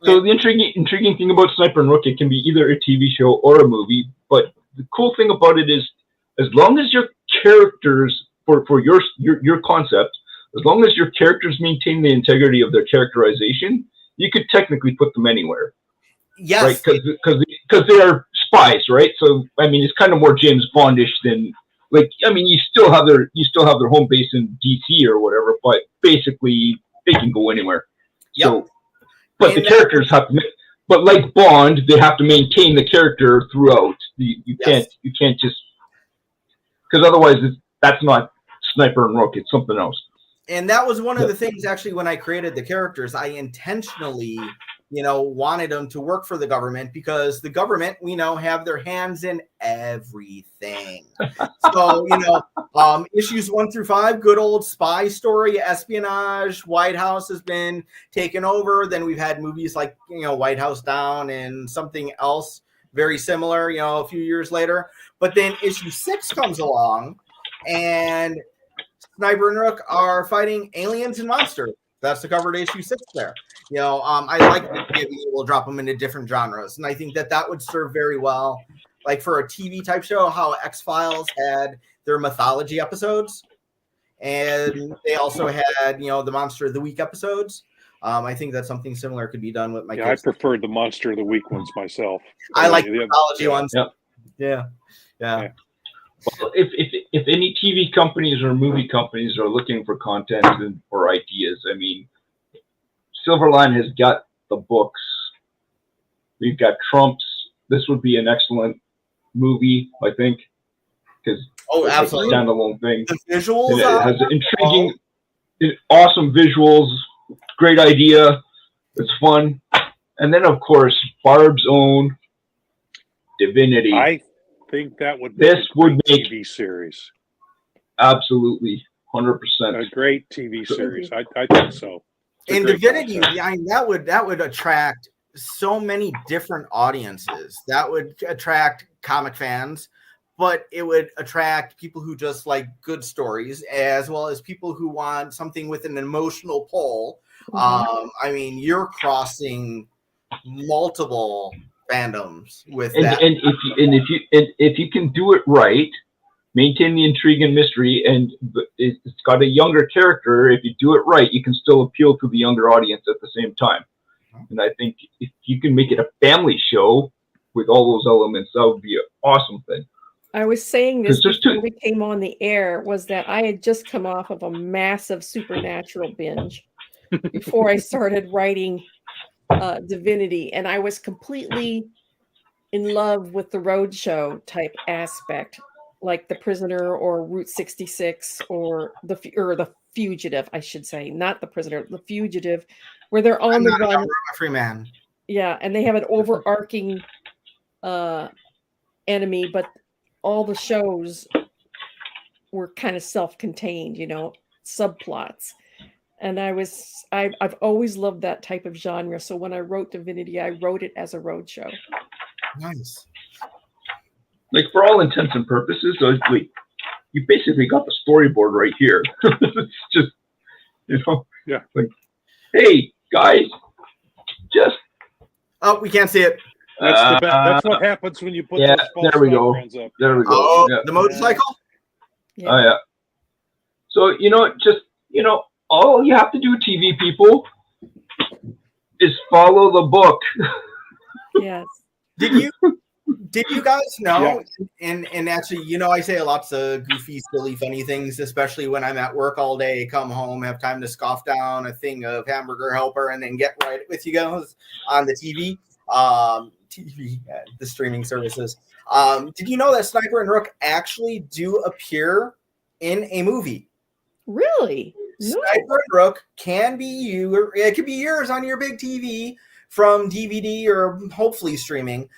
So the intriguing thing about Sniper and Rook, it can be either a TV show or a movie. But the cool thing about it is, as long as your characters, for your concept, as long as your characters maintain the integrity of their characterization, you could technically put them anywhere. Yes. Right? Because they are spies, right? So I mean, it's kind of more James Bondish than, like, I mean, you still have their home base in DC or whatever, but basically they can go anywhere. Yep. So, but And the characters have to. But like Bond, they have to maintain the character throughout. You can't just, because otherwise that's not Sniper and Rook. It's something else. And that was one of the things, actually, when I created the characters, I intentionally, wanted them to work for the government, because the government, we know, have their hands in everything. So, issues 1 through 5, good old spy story, espionage, White House has been taken over. Then we've had movies like, White House Down and something else very similar, a few years later. But then issue 6 comes along, and Sniper and Rook are fighting aliens and monsters. That's the cover to issue 6 there. I like being able to drop them into different genres. And I think that would serve very well, like for a TV type show, how X-Files had their mythology episodes. And they also had, the Monster of the Week episodes. I think that something similar could be done with my kids. I preferred the Monster of the Week ones myself. I like the mythology ones. Yep. Yeah. Well, if any TV companies or movie companies are looking for content or ideas, I mean, Silverline has got the books. We've got Trumps. This would be an excellent movie, I think, because absolutely, it's a standalone thing. The visuals, and it has intriguing, awesome visuals, great idea. It's fun, and then of course Barb's own Divinity. I think that would make TV series. Absolutely, 100%. A great TV series. I think so. And Divinity, that would attract so many different audiences. That would attract comic fans, but it would attract people who just like good stories, as well as people who want something with an emotional pull. Mm-hmm. I mean, you're crossing multiple fandoms with that. And if you can do it right, maintain the intrigue and mystery, and it's got a younger character. If you do it right, you can still appeal to the younger audience at the same time. And I think if you can make it a family show with all those elements, that would be an awesome thing. I was saying this before we came on the air, was that I had just come off of a massive Supernatural binge before I started writing Divinity, and I was completely in love with the roadshow type aspect, like The Prisoner or Route 66 or the Fugitive, I should say, not The Prisoner, The Fugitive, where they're on the run. A free man. Yeah, and they have an overarching enemy, but all the shows were kind of self-contained, subplots. And I've always loved that type of genre. So when I wrote Divinity, I wrote it as a roadshow. Nice. Like, for all intents and purposes, you basically got the storyboard right here. It's just, like, hey guys, just. Oh, we can't see it. That's what happens when you put those false backgrounds up. There we go. Oh, the motorcycle? Yeah. Oh, yeah. So, all you have to do, TV people, is follow the book. Yes. Did you guys know? Yeah. And actually, I say lots of goofy, silly, funny things, especially when I'm at work all day, come home, have time to scoff down a thing of Hamburger Helper, and then get right with you guys on the TV. The streaming services. Did you know that Sniper and Rook actually do appear in a movie? Really? No. Sniper and Rook can be it could be yours on your big TV from DVD or hopefully streaming.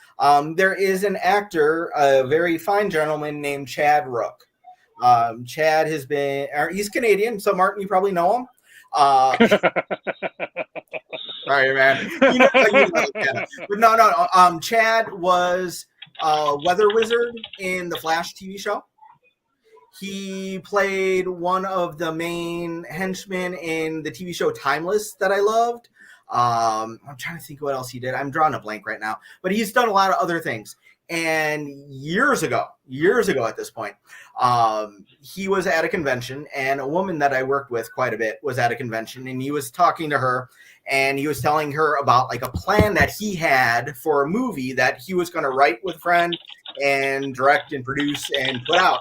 There is an actor, a very fine gentleman named Chad Rook. Chad he's Canadian, so Martin, you probably know him. Sorry, man. But no. Chad was a weather wizard in the Flash TV show. He played one of the main henchmen in the TV show Timeless that I loved. I'm trying to think what else he did. I'm drawing a blank right now, but he's done a lot of other things. And years ago at this point, he was at a convention, and a woman that I worked with quite a bit was at a convention, and he was talking to her, and he was telling her about like a plan that he had for a movie that he was going to write with a friend and direct and produce and put out.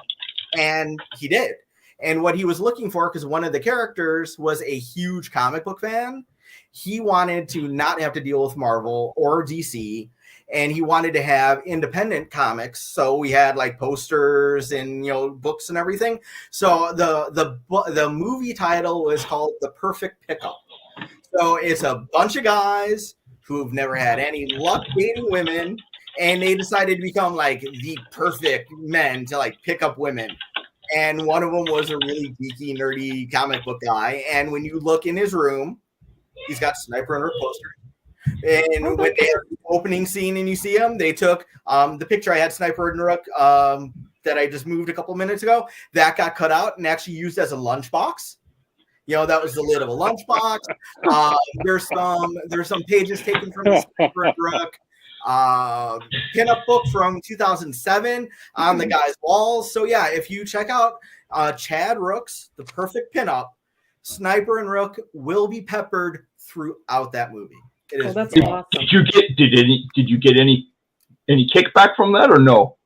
And he did. And what he was looking for, because one of the characters was a huge comic book fan, he wanted to not have to deal with Marvel or DC, and he wanted to have independent comics. So we had like posters and, you know, books and everything. So the movie title was called The Perfect Pickup. So it's a bunch of guys who've never had any luck dating women, and they decided to become like the perfect men to like pick up women. And one of them was a really geeky, nerdy comic book guy. And when you look in his room, he's got Sniper and Rook posters. And when they have the opening scene and you see him, they took the picture I had, Sniper and Rook, that I just moved a couple minutes ago, that got cut out and actually used as a lunchbox. You know, that was the lid of a lunchbox. There's some pages taken from the Sniper and Rook pinup book from 2007 on the guy's walls. So yeah, if you check out Chad Rook's The Perfect Pinup, Sniper and Rook will be peppered throughout that movie. It is that's awesome. Did you get any kickback from that or no?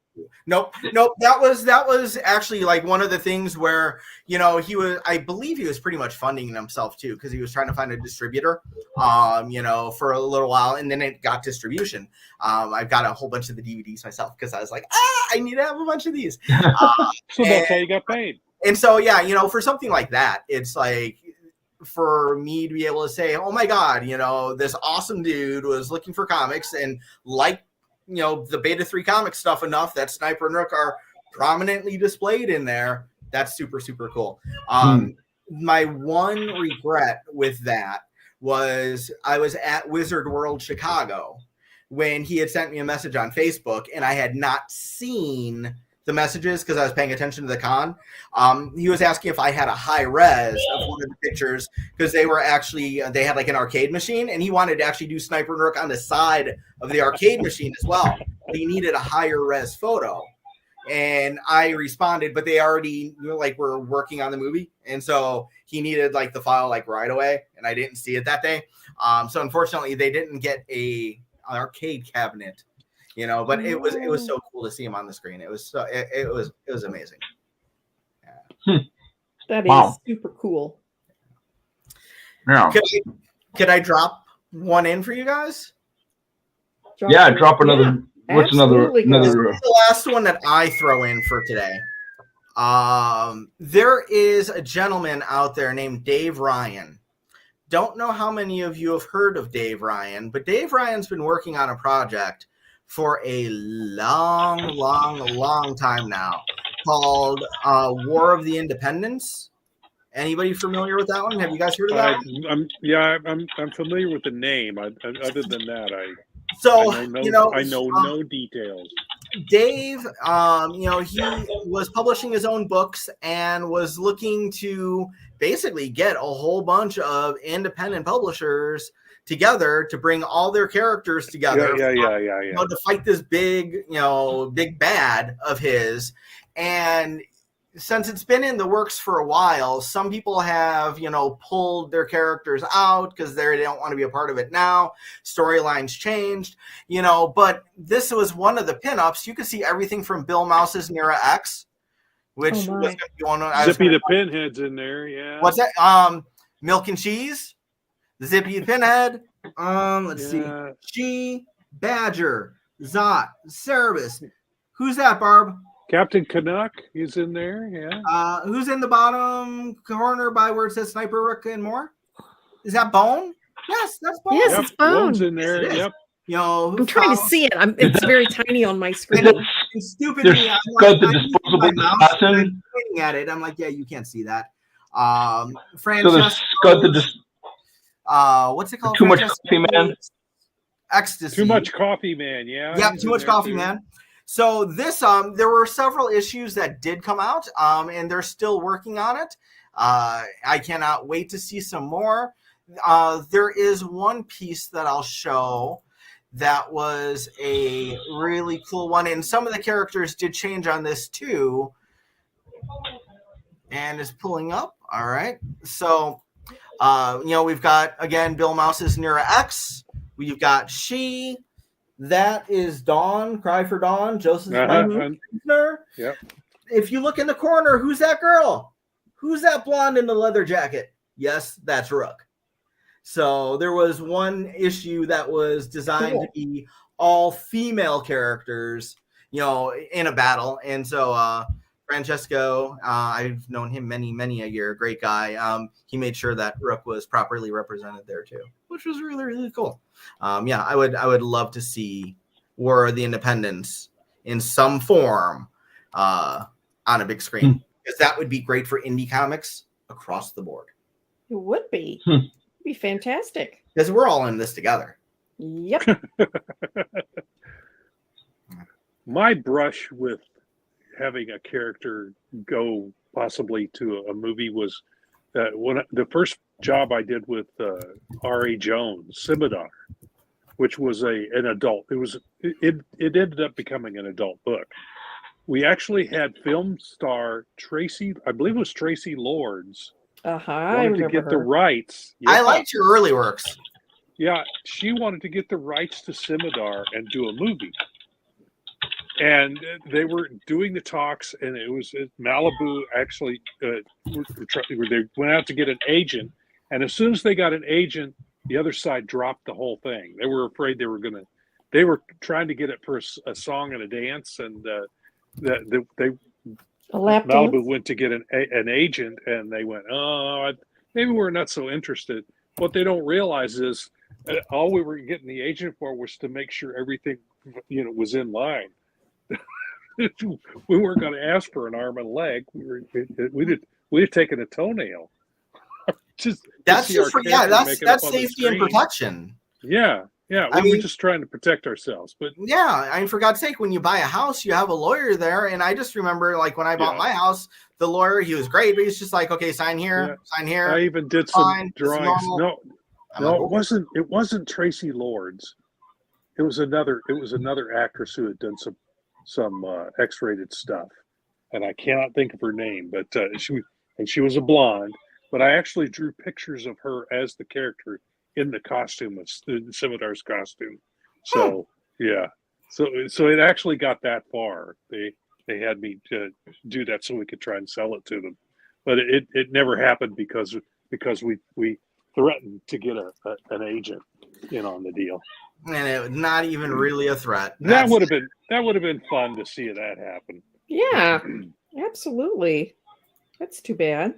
Nope. That was actually like one of the things where, you know, I believe he was pretty much funding himself too, because he was trying to find a distributor, you know, for a little while, and then it got distribution. I've got a whole bunch of the DVDs myself because I was like, I need to have a bunch of these. So that's how you got paid. And so, yeah, you know, for something like that, it's like, for me to be able to say, oh my God, you know, this awesome dude was looking for comics and like, you know, the Beta 3 comic stuff enough that Sniper and Rook are prominently displayed in there. That's super, super cool. My one regret with that was I was at Wizard World Chicago when he had sent me a message on Facebook, and I had not seen the messages because I was paying attention to the con. He was asking if I had a high res of one of the pictures because they had like an arcade machine, and he wanted to actually do Sniper and Rook on the side of the arcade machine as well. But he needed a higher res photo, and I responded, but they already were working on the movie, and so he needed like the file like right away, and I didn't see it that day. So unfortunately, they didn't get an arcade cabinet. You know, but it was so cool to see him on the screen. It was amazing. Yeah. That is super cool. Yeah. Could I drop one in for you guys? Drop another. Yeah, what's another? This is the last one that I throw in for today. There is a gentleman out there named Dave Ryan. Don't know how many of you have heard of Dave Ryan, but Dave Ryan's been working on a project for a long time now, called War of the Independents. Anybody familiar with that one? Have you guys heard of that one? I'm familiar with the name. Other than that, I know no details. Dave, you know, he was publishing his own books and was looking to basically get a whole bunch of independent publishers together to bring all their characters together you know, to fight this big bad of his. And since it's been in the works for a while, some people have, you know, pulled their characters out because they don't want to be a part of it now. Storylines changed, you know, but this was one of the pinups. You could see everything from Bill Mouse's Nera X, which was going to be one. Zippy the Pinhead's in there, yeah. What's that? Milk and Cheese, Zippy the Pinhead. Let's see. She, Badger, Zot, Cerebus. Who's that, Barb? Captain Canuck is in there, yeah. Who's in the bottom corner by where it says Sniper, Rook, and more? Is that Bone? Yes, that's Bone. Yes, it's Bone. Bone's in there, Yes, yep. You know, I'm trying to see it. It's very tiny on my screen. Stupid. There's Scud the disposable assassin. Looking at it, I'm like, yeah, you can't see that. So there's Scud the what's it called? Too much coffee, man. Ecstasy. Too much coffee, man. Yeah. Yeah, too much coffee, man. So this, there were several issues that did come out, and they're still working on it. I cannot wait to see some more. there is one piece that I'll show that was a really cool one, and some of the characters did change on this too. And is pulling up. All right. So, we've got, again, Bill Mouse's Nira X. We've got She. That is Dawn, Cry for Dawn, Joseph Meisner. Yep. If you look in the corner, who's that girl? Who's that blonde in the leather jacket? Yes, that's Rook. So there was one issue that was designed to be all female characters, in a battle. And so Francesco, I've known him many a year, great guy. He made sure that Rook was properly represented there too, which was really, really cool. I would love to see War of the Independents in some form on a big screen, because that would be great for indie comics across the board. It would be. It'd be fantastic. Because we're all in this together. Yep. My brush with having a character go possibly to a movie was the first job I did with R.A. Jones, Scimitar, which was an adult. It ended up becoming an adult book. We actually had film star Tracy, I believe it was Tracy Lords, wanted to get the rights. Yeah. I liked your early works. Yeah, she wanted to get the rights to Scimitar and do a movie. And they were doing the talks, and it was Malibu actually, they went out to get an agent. And as soon as they got an agent, the other side dropped the whole thing. They were afraid they were trying to get it for a song and a dance. And Malibu went to get an agent, and they went, oh, maybe we're not so interested. What they don't realize is all we were getting the agent for was to make sure everything, was in line. We weren't going to ask for an arm and a leg. We had taken a toenail. That's safety and protection. Yeah. We were just trying to protect ourselves. But for God's sake, when you buy a house, you have a lawyer there. And I just remember, like, when I bought my house, the lawyer, he was great, but he's just like, okay, sign here, sign here. I even did some drawings. No, it wasn't Tracy Lords. It was another actress who had done some X-rated stuff, and I cannot think of her name, but she was a blonde. But I actually drew pictures of her as the character in the costume, of Scimitar's costume. So so it actually got that far. They had me to do that so we could try and sell it to them, but it never happened because we threatened to get an agent in on the deal. And it was not even really a threat. That would have been fun to see that happen. Yeah, absolutely. That's too bad.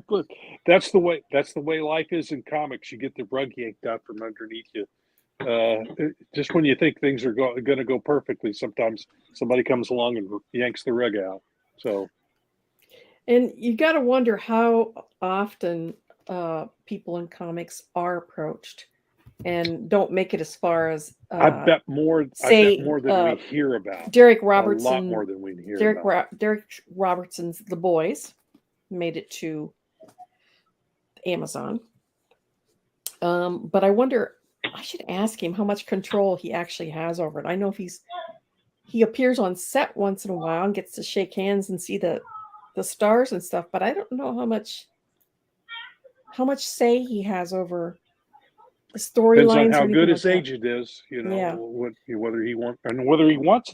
But that's the way life is in comics. You get the rug yanked out from underneath you. Just when you think things are going to go perfectly, sometimes somebody comes along and yanks the rug out. So, and you got to wonder how often people in comics are approached. And don't make it as far as I bet more than we hear about. Derek Robertson, a lot more than we hear about. Derek Robertson's The Boys made it to Amazon. But I wonder, I should ask him how much control he actually has over it. I know if he appears on set once in a while and gets to shake hands and see the stars and stuff, but I don't know how much say he has over the storylines. Depends on how good his agent is, whether he wants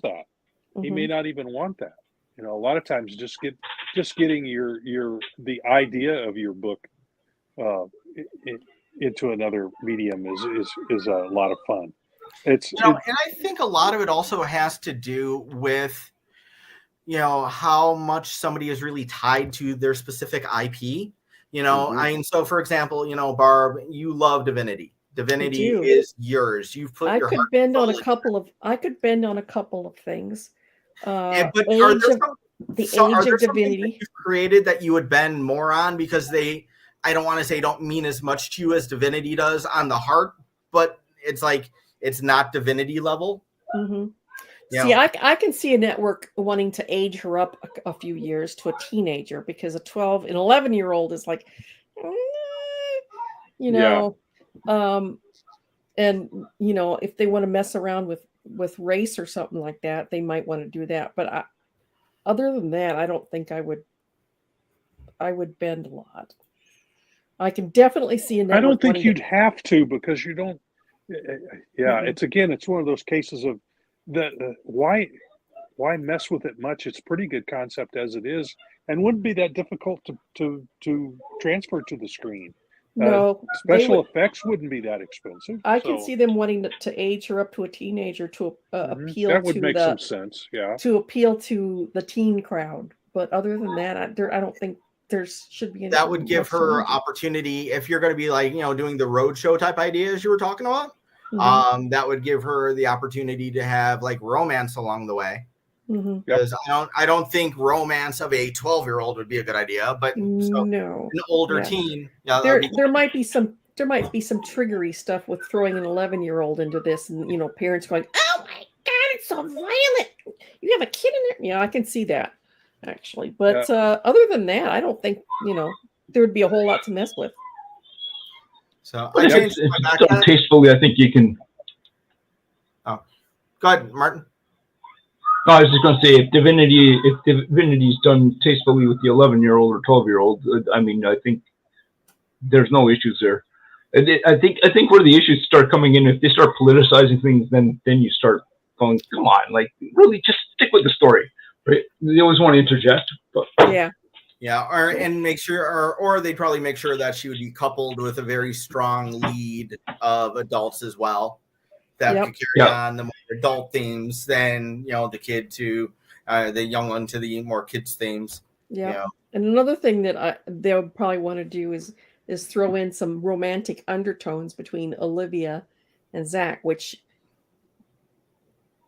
that. Mm-hmm. He may not even want that. A lot of times just getting the idea of your book into another medium is a lot of fun. And I think a lot of it also has to do with how much somebody is really tied to their specific IP. Mm-hmm. So for example, Barb, you love Divinity. Divinity is yours. You've put your heart. I could bend on a couple of things. But are there Divinity that you've created that you would bend more on, because I don't want to say don't mean as much to you as Divinity does on the heart, but it's like it's not Divinity level. Mm-hmm. See, I can see a network wanting to age her up a few years to a teenager, because a 12 and 11-year-old is like, you know. And you know, if they want to mess around with race or something like that, they might want to do that. But other than that, I don't think I would bend a lot. I can definitely see a network. I don't think you'd have to, because you don't. Yeah, it's one of those cases of why mess with it much? It's a pretty good concept as it is, and wouldn't be that difficult to transfer to the screen. No, special effects wouldn't be that expensive. I can see them wanting to age her up to a teenager to appeal. That would make some sense. Yeah, to appeal to the teen crowd. But other than that, I don't think there should be any. That would give her opportunity if you're going to be like, you know, doing the road show type ideas you were talking about. That would give her the opportunity to have like romance along the way. Because I don't think romance of a 12-year-old would be a good idea, but an older teen. Yeah, there might be some triggery stuff with throwing an 11-year-old into this, and you know, parents going, "Oh my God, it's so violent! You have a kid in it." Yeah, I can see that actually, but other than that, I don't think, you know, there would be a whole lot to mess with. So I changed tastefully. I think you can. Oh, go ahead, Martin. No, I was just going to say, if Divinity's done tastefully with the 11-year-old or 12-year-old, I mean, I think there's no issues there. I think where the issues start coming in, if they start politicizing things, then you start going, come on, like really just stick with the story, right? They always want to interject, but and make sure, or they'd probably make sure that she would be coupled with a very strong lead of adults as well. That could carry on the more adult themes than, you know, the kid to the young one to the more kids themes. Yeah. You know? And another thing that they would probably want to do is throw in some romantic undertones between Olivia and Zach, which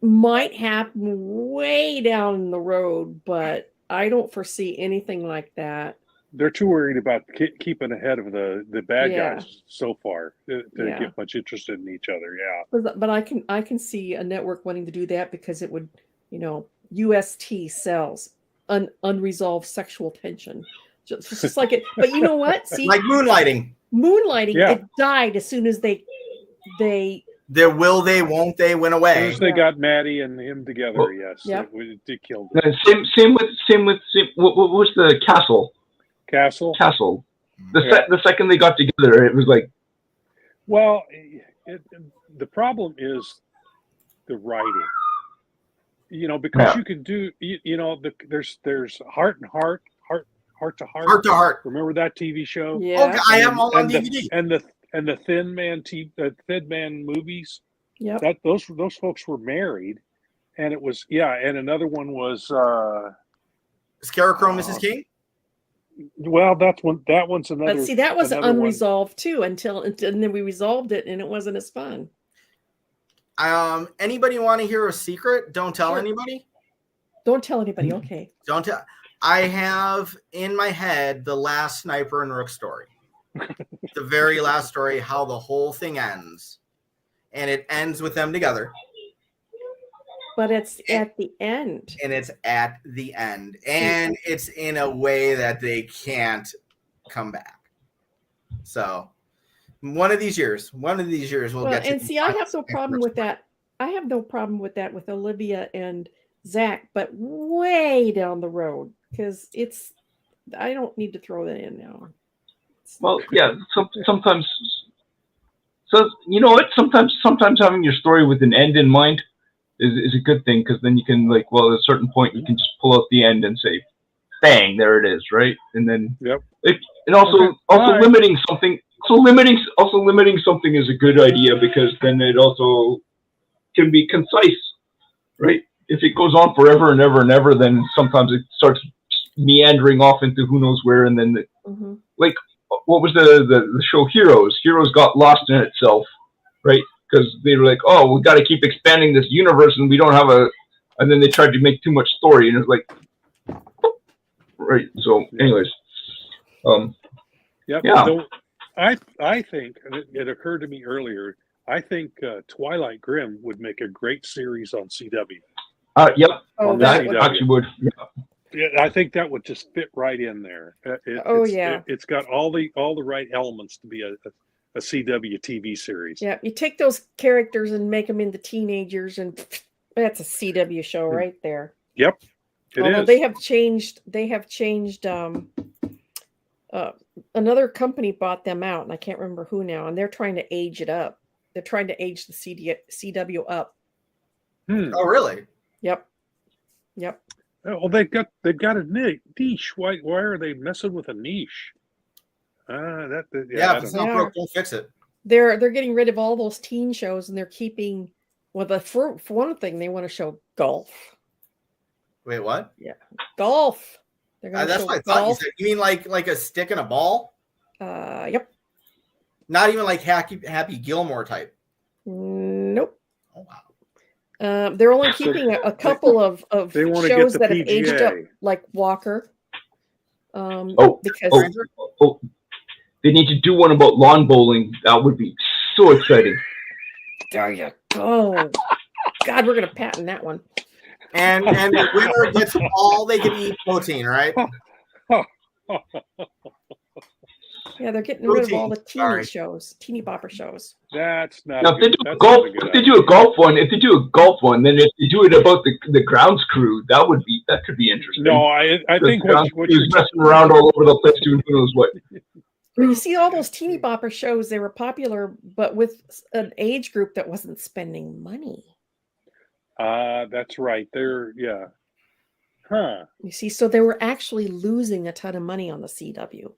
might happen way down the road, but I don't foresee anything like that. They're too worried about keeping ahead of the bad guys so far to get much interested in each other. Yeah, but I can see a network wanting to do that because it would, you know, UST sells unresolved sexual tension, just like it. But you know what? See, like moonlighting. It died as soon as they. Their will they, won't they went away. As soon as they got Maddie and him together, it killed them. Same with what was the Castle? The second they got together, it was like. Well, the problem is the writing. You know, because you can do, you know, there's heart to heart. Remember that TV show? Yeah, okay, I am all on DVD. And the Thin Man movies. Yeah, those folks were married, and it was and another one was Scarecrow, Mrs. King. Well, that one's another. But see, that was unresolved too and then we resolved it, and it wasn't as fun. Anybody want to hear a secret? Don't tell anybody. Don't tell anybody. Okay. Don't tell. I have in my head the last Sniper and Rook story, the very last story, how the whole thing ends, and it ends with them together. But it's at the end. And it's at the end. And it's in a way that they can't come back. So one of these years we'll get to. And see, I have no problem with that. I have no problem with that with Olivia and Zach, but way down the road, because I don't need to throw that in now. Well, yeah, sometimes. So you know what? Sometimes having your story with an end in mind is a good thing, because then you can, like, well, at a certain point you can just pull out the end and say, bang, there it is, right? And then and also limiting something. So limiting something is a good idea, because then it also can be concise, right? If it goes on forever and ever and ever, then sometimes it starts meandering off into who knows where, and then like what was the show Heroes? Heroes got lost in itself, right? Because they were like, oh, we got to keep expanding this universe, and we don't have and then they tried to make too much story, and it's like, right. So, anyways, I think it occurred to me earlier. I think Twilight Grim would make a great series on CW. Yep. Oh, that actually would. Yeah, I think that would just fit right in there. It's got all the right elements to be a CW TV series. Yeah, you take those characters and make them into teenagers, and that's a CW show right there. Yep, Although they have changed. They have changed. Another company bought them out, and I can't remember who now. And they're trying to age it up. They're trying to age the CW up. Oh, really? Yep. Well, they've got a niche. Why are they messing with a niche? If it's not broke, don't fix it. They're getting rid of all those teen shows, and they're keeping. Well, for one thing, they want to show golf. Wait, what? Yeah, golf. They're going to that's show what I thought you golf. said. You mean like a stick and a ball? Yep. Not even like Happy Gilmore type. Nope. Oh wow. They're only keeping a couple of shows that have aged up, like Walker. Because they need to do one about lawn bowling. That would be so exciting. There you go. God, we're gonna patent that one. And the winner gets all they can eat protein, right? Yeah, they're getting rid of all the teeny bopper shows. That's not. Now, if they do a golf one, then if they do it about the grounds crew, that could be interesting. No, I think what you're messing around all over the place doing who knows what. You see all those teeny bopper shows, they were popular, but with an age group that wasn't spending money. That's right. You see, so they were actually losing a ton of money on the CW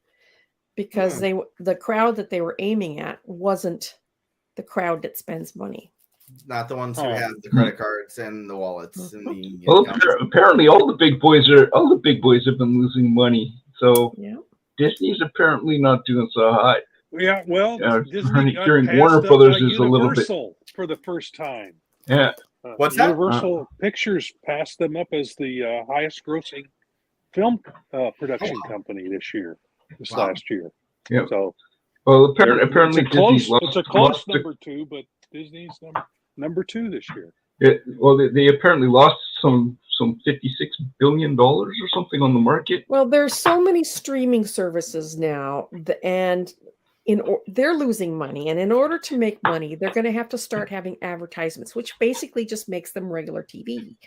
because the crowd that they were aiming at wasn't the crowd that spends money. Not the ones who have the credit cards and the wallets and the. Well, apparently all the big boys have been losing money. So Disney's apparently not doing so hot. Yeah, well, Disney during Warner Brothers is a little bit for the first time. Yeah. What's that? Universal Pictures passed them up as the highest grossing film production company this last year. Yeah. So, well, apparently it's a close number two, but Disney's number two this year. Yeah, well, they apparently lost some $56 billion or something on the market. Well, there's so many streaming services now, and they're losing money. And in order to make money, they're going to have to start having advertisements, which basically just makes them regular TV.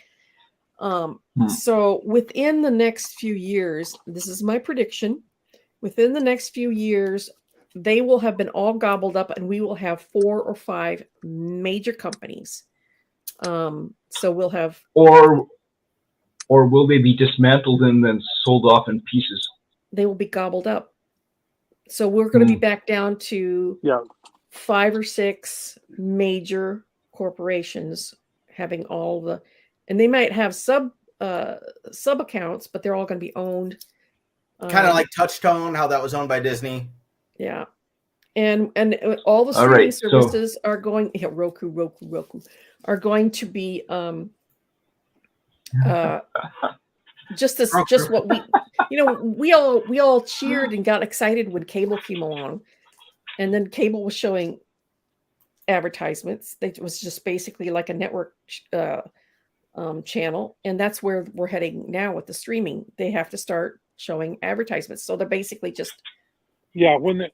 So within the next few years, this is my prediction, within the next few years, they will have been all gobbled up, and we will have 4 or 5 major companies. So we'll have, or will they be dismantled and then sold off in pieces? They will be gobbled up. So we're going to be back down to 5 or 6 major corporations having all the, and they might have sub accounts, but they're all going to be owned. Kind of like Touchstone, how that was owned by Disney. Yeah. And all the streaming services are going, Roku are going to be just what we all cheered and got excited when cable came along, and then cable was showing advertisements. It was just basically like a network channel, and that's where we're heading now with the streaming. They have to start showing advertisements, so they're basically just when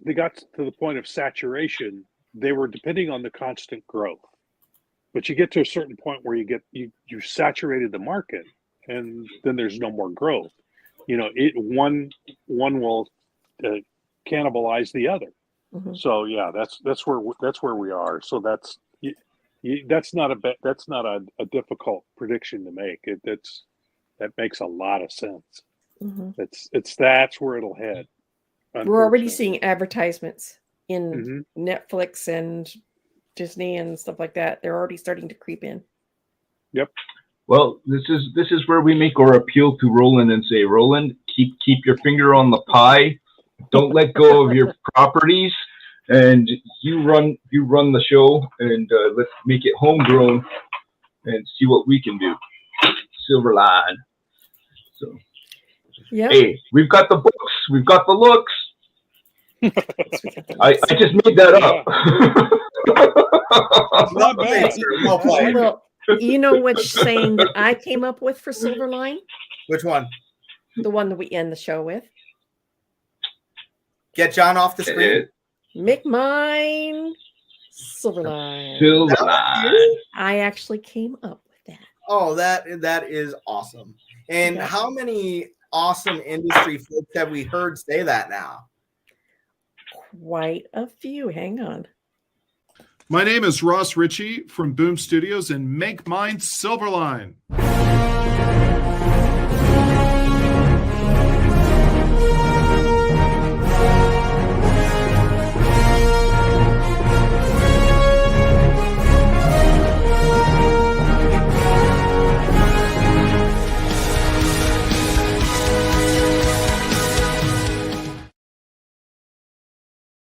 they got to the point of saturation, they were depending on the constant growth. But you get to a certain point where you saturated the market, and then there's no more growth. One will cannibalize the other. Mm-hmm. So that's where we are. So that's not a difficult prediction to make. That makes a lot of sense. Mm-hmm. That's where it'll head. We're already seeing advertisements in Netflix and Disney and stuff like that. They're already starting to creep in. Yep. Well, this is where we make our appeal to Roland and say, Roland, keep your finger on the pie. Don't let go of your properties, and you run the show, and let's make it homegrown and see what we can do. Silverline. So, hey, we've got the books, we've got the looks. I just made that up. Not bad. Well, you know which saying that I came up with for Silverline? Which one? The one that we end the show with. Get John off the screen. Make mine Silverline. Silverline. I actually came up with that. Oh, that is awesome. And Yeah. how many awesome industry folks have we heard say that now? Quite a few. Hang on. My name is Ross Ritchie from Boom Studios and Make Mine Silverline.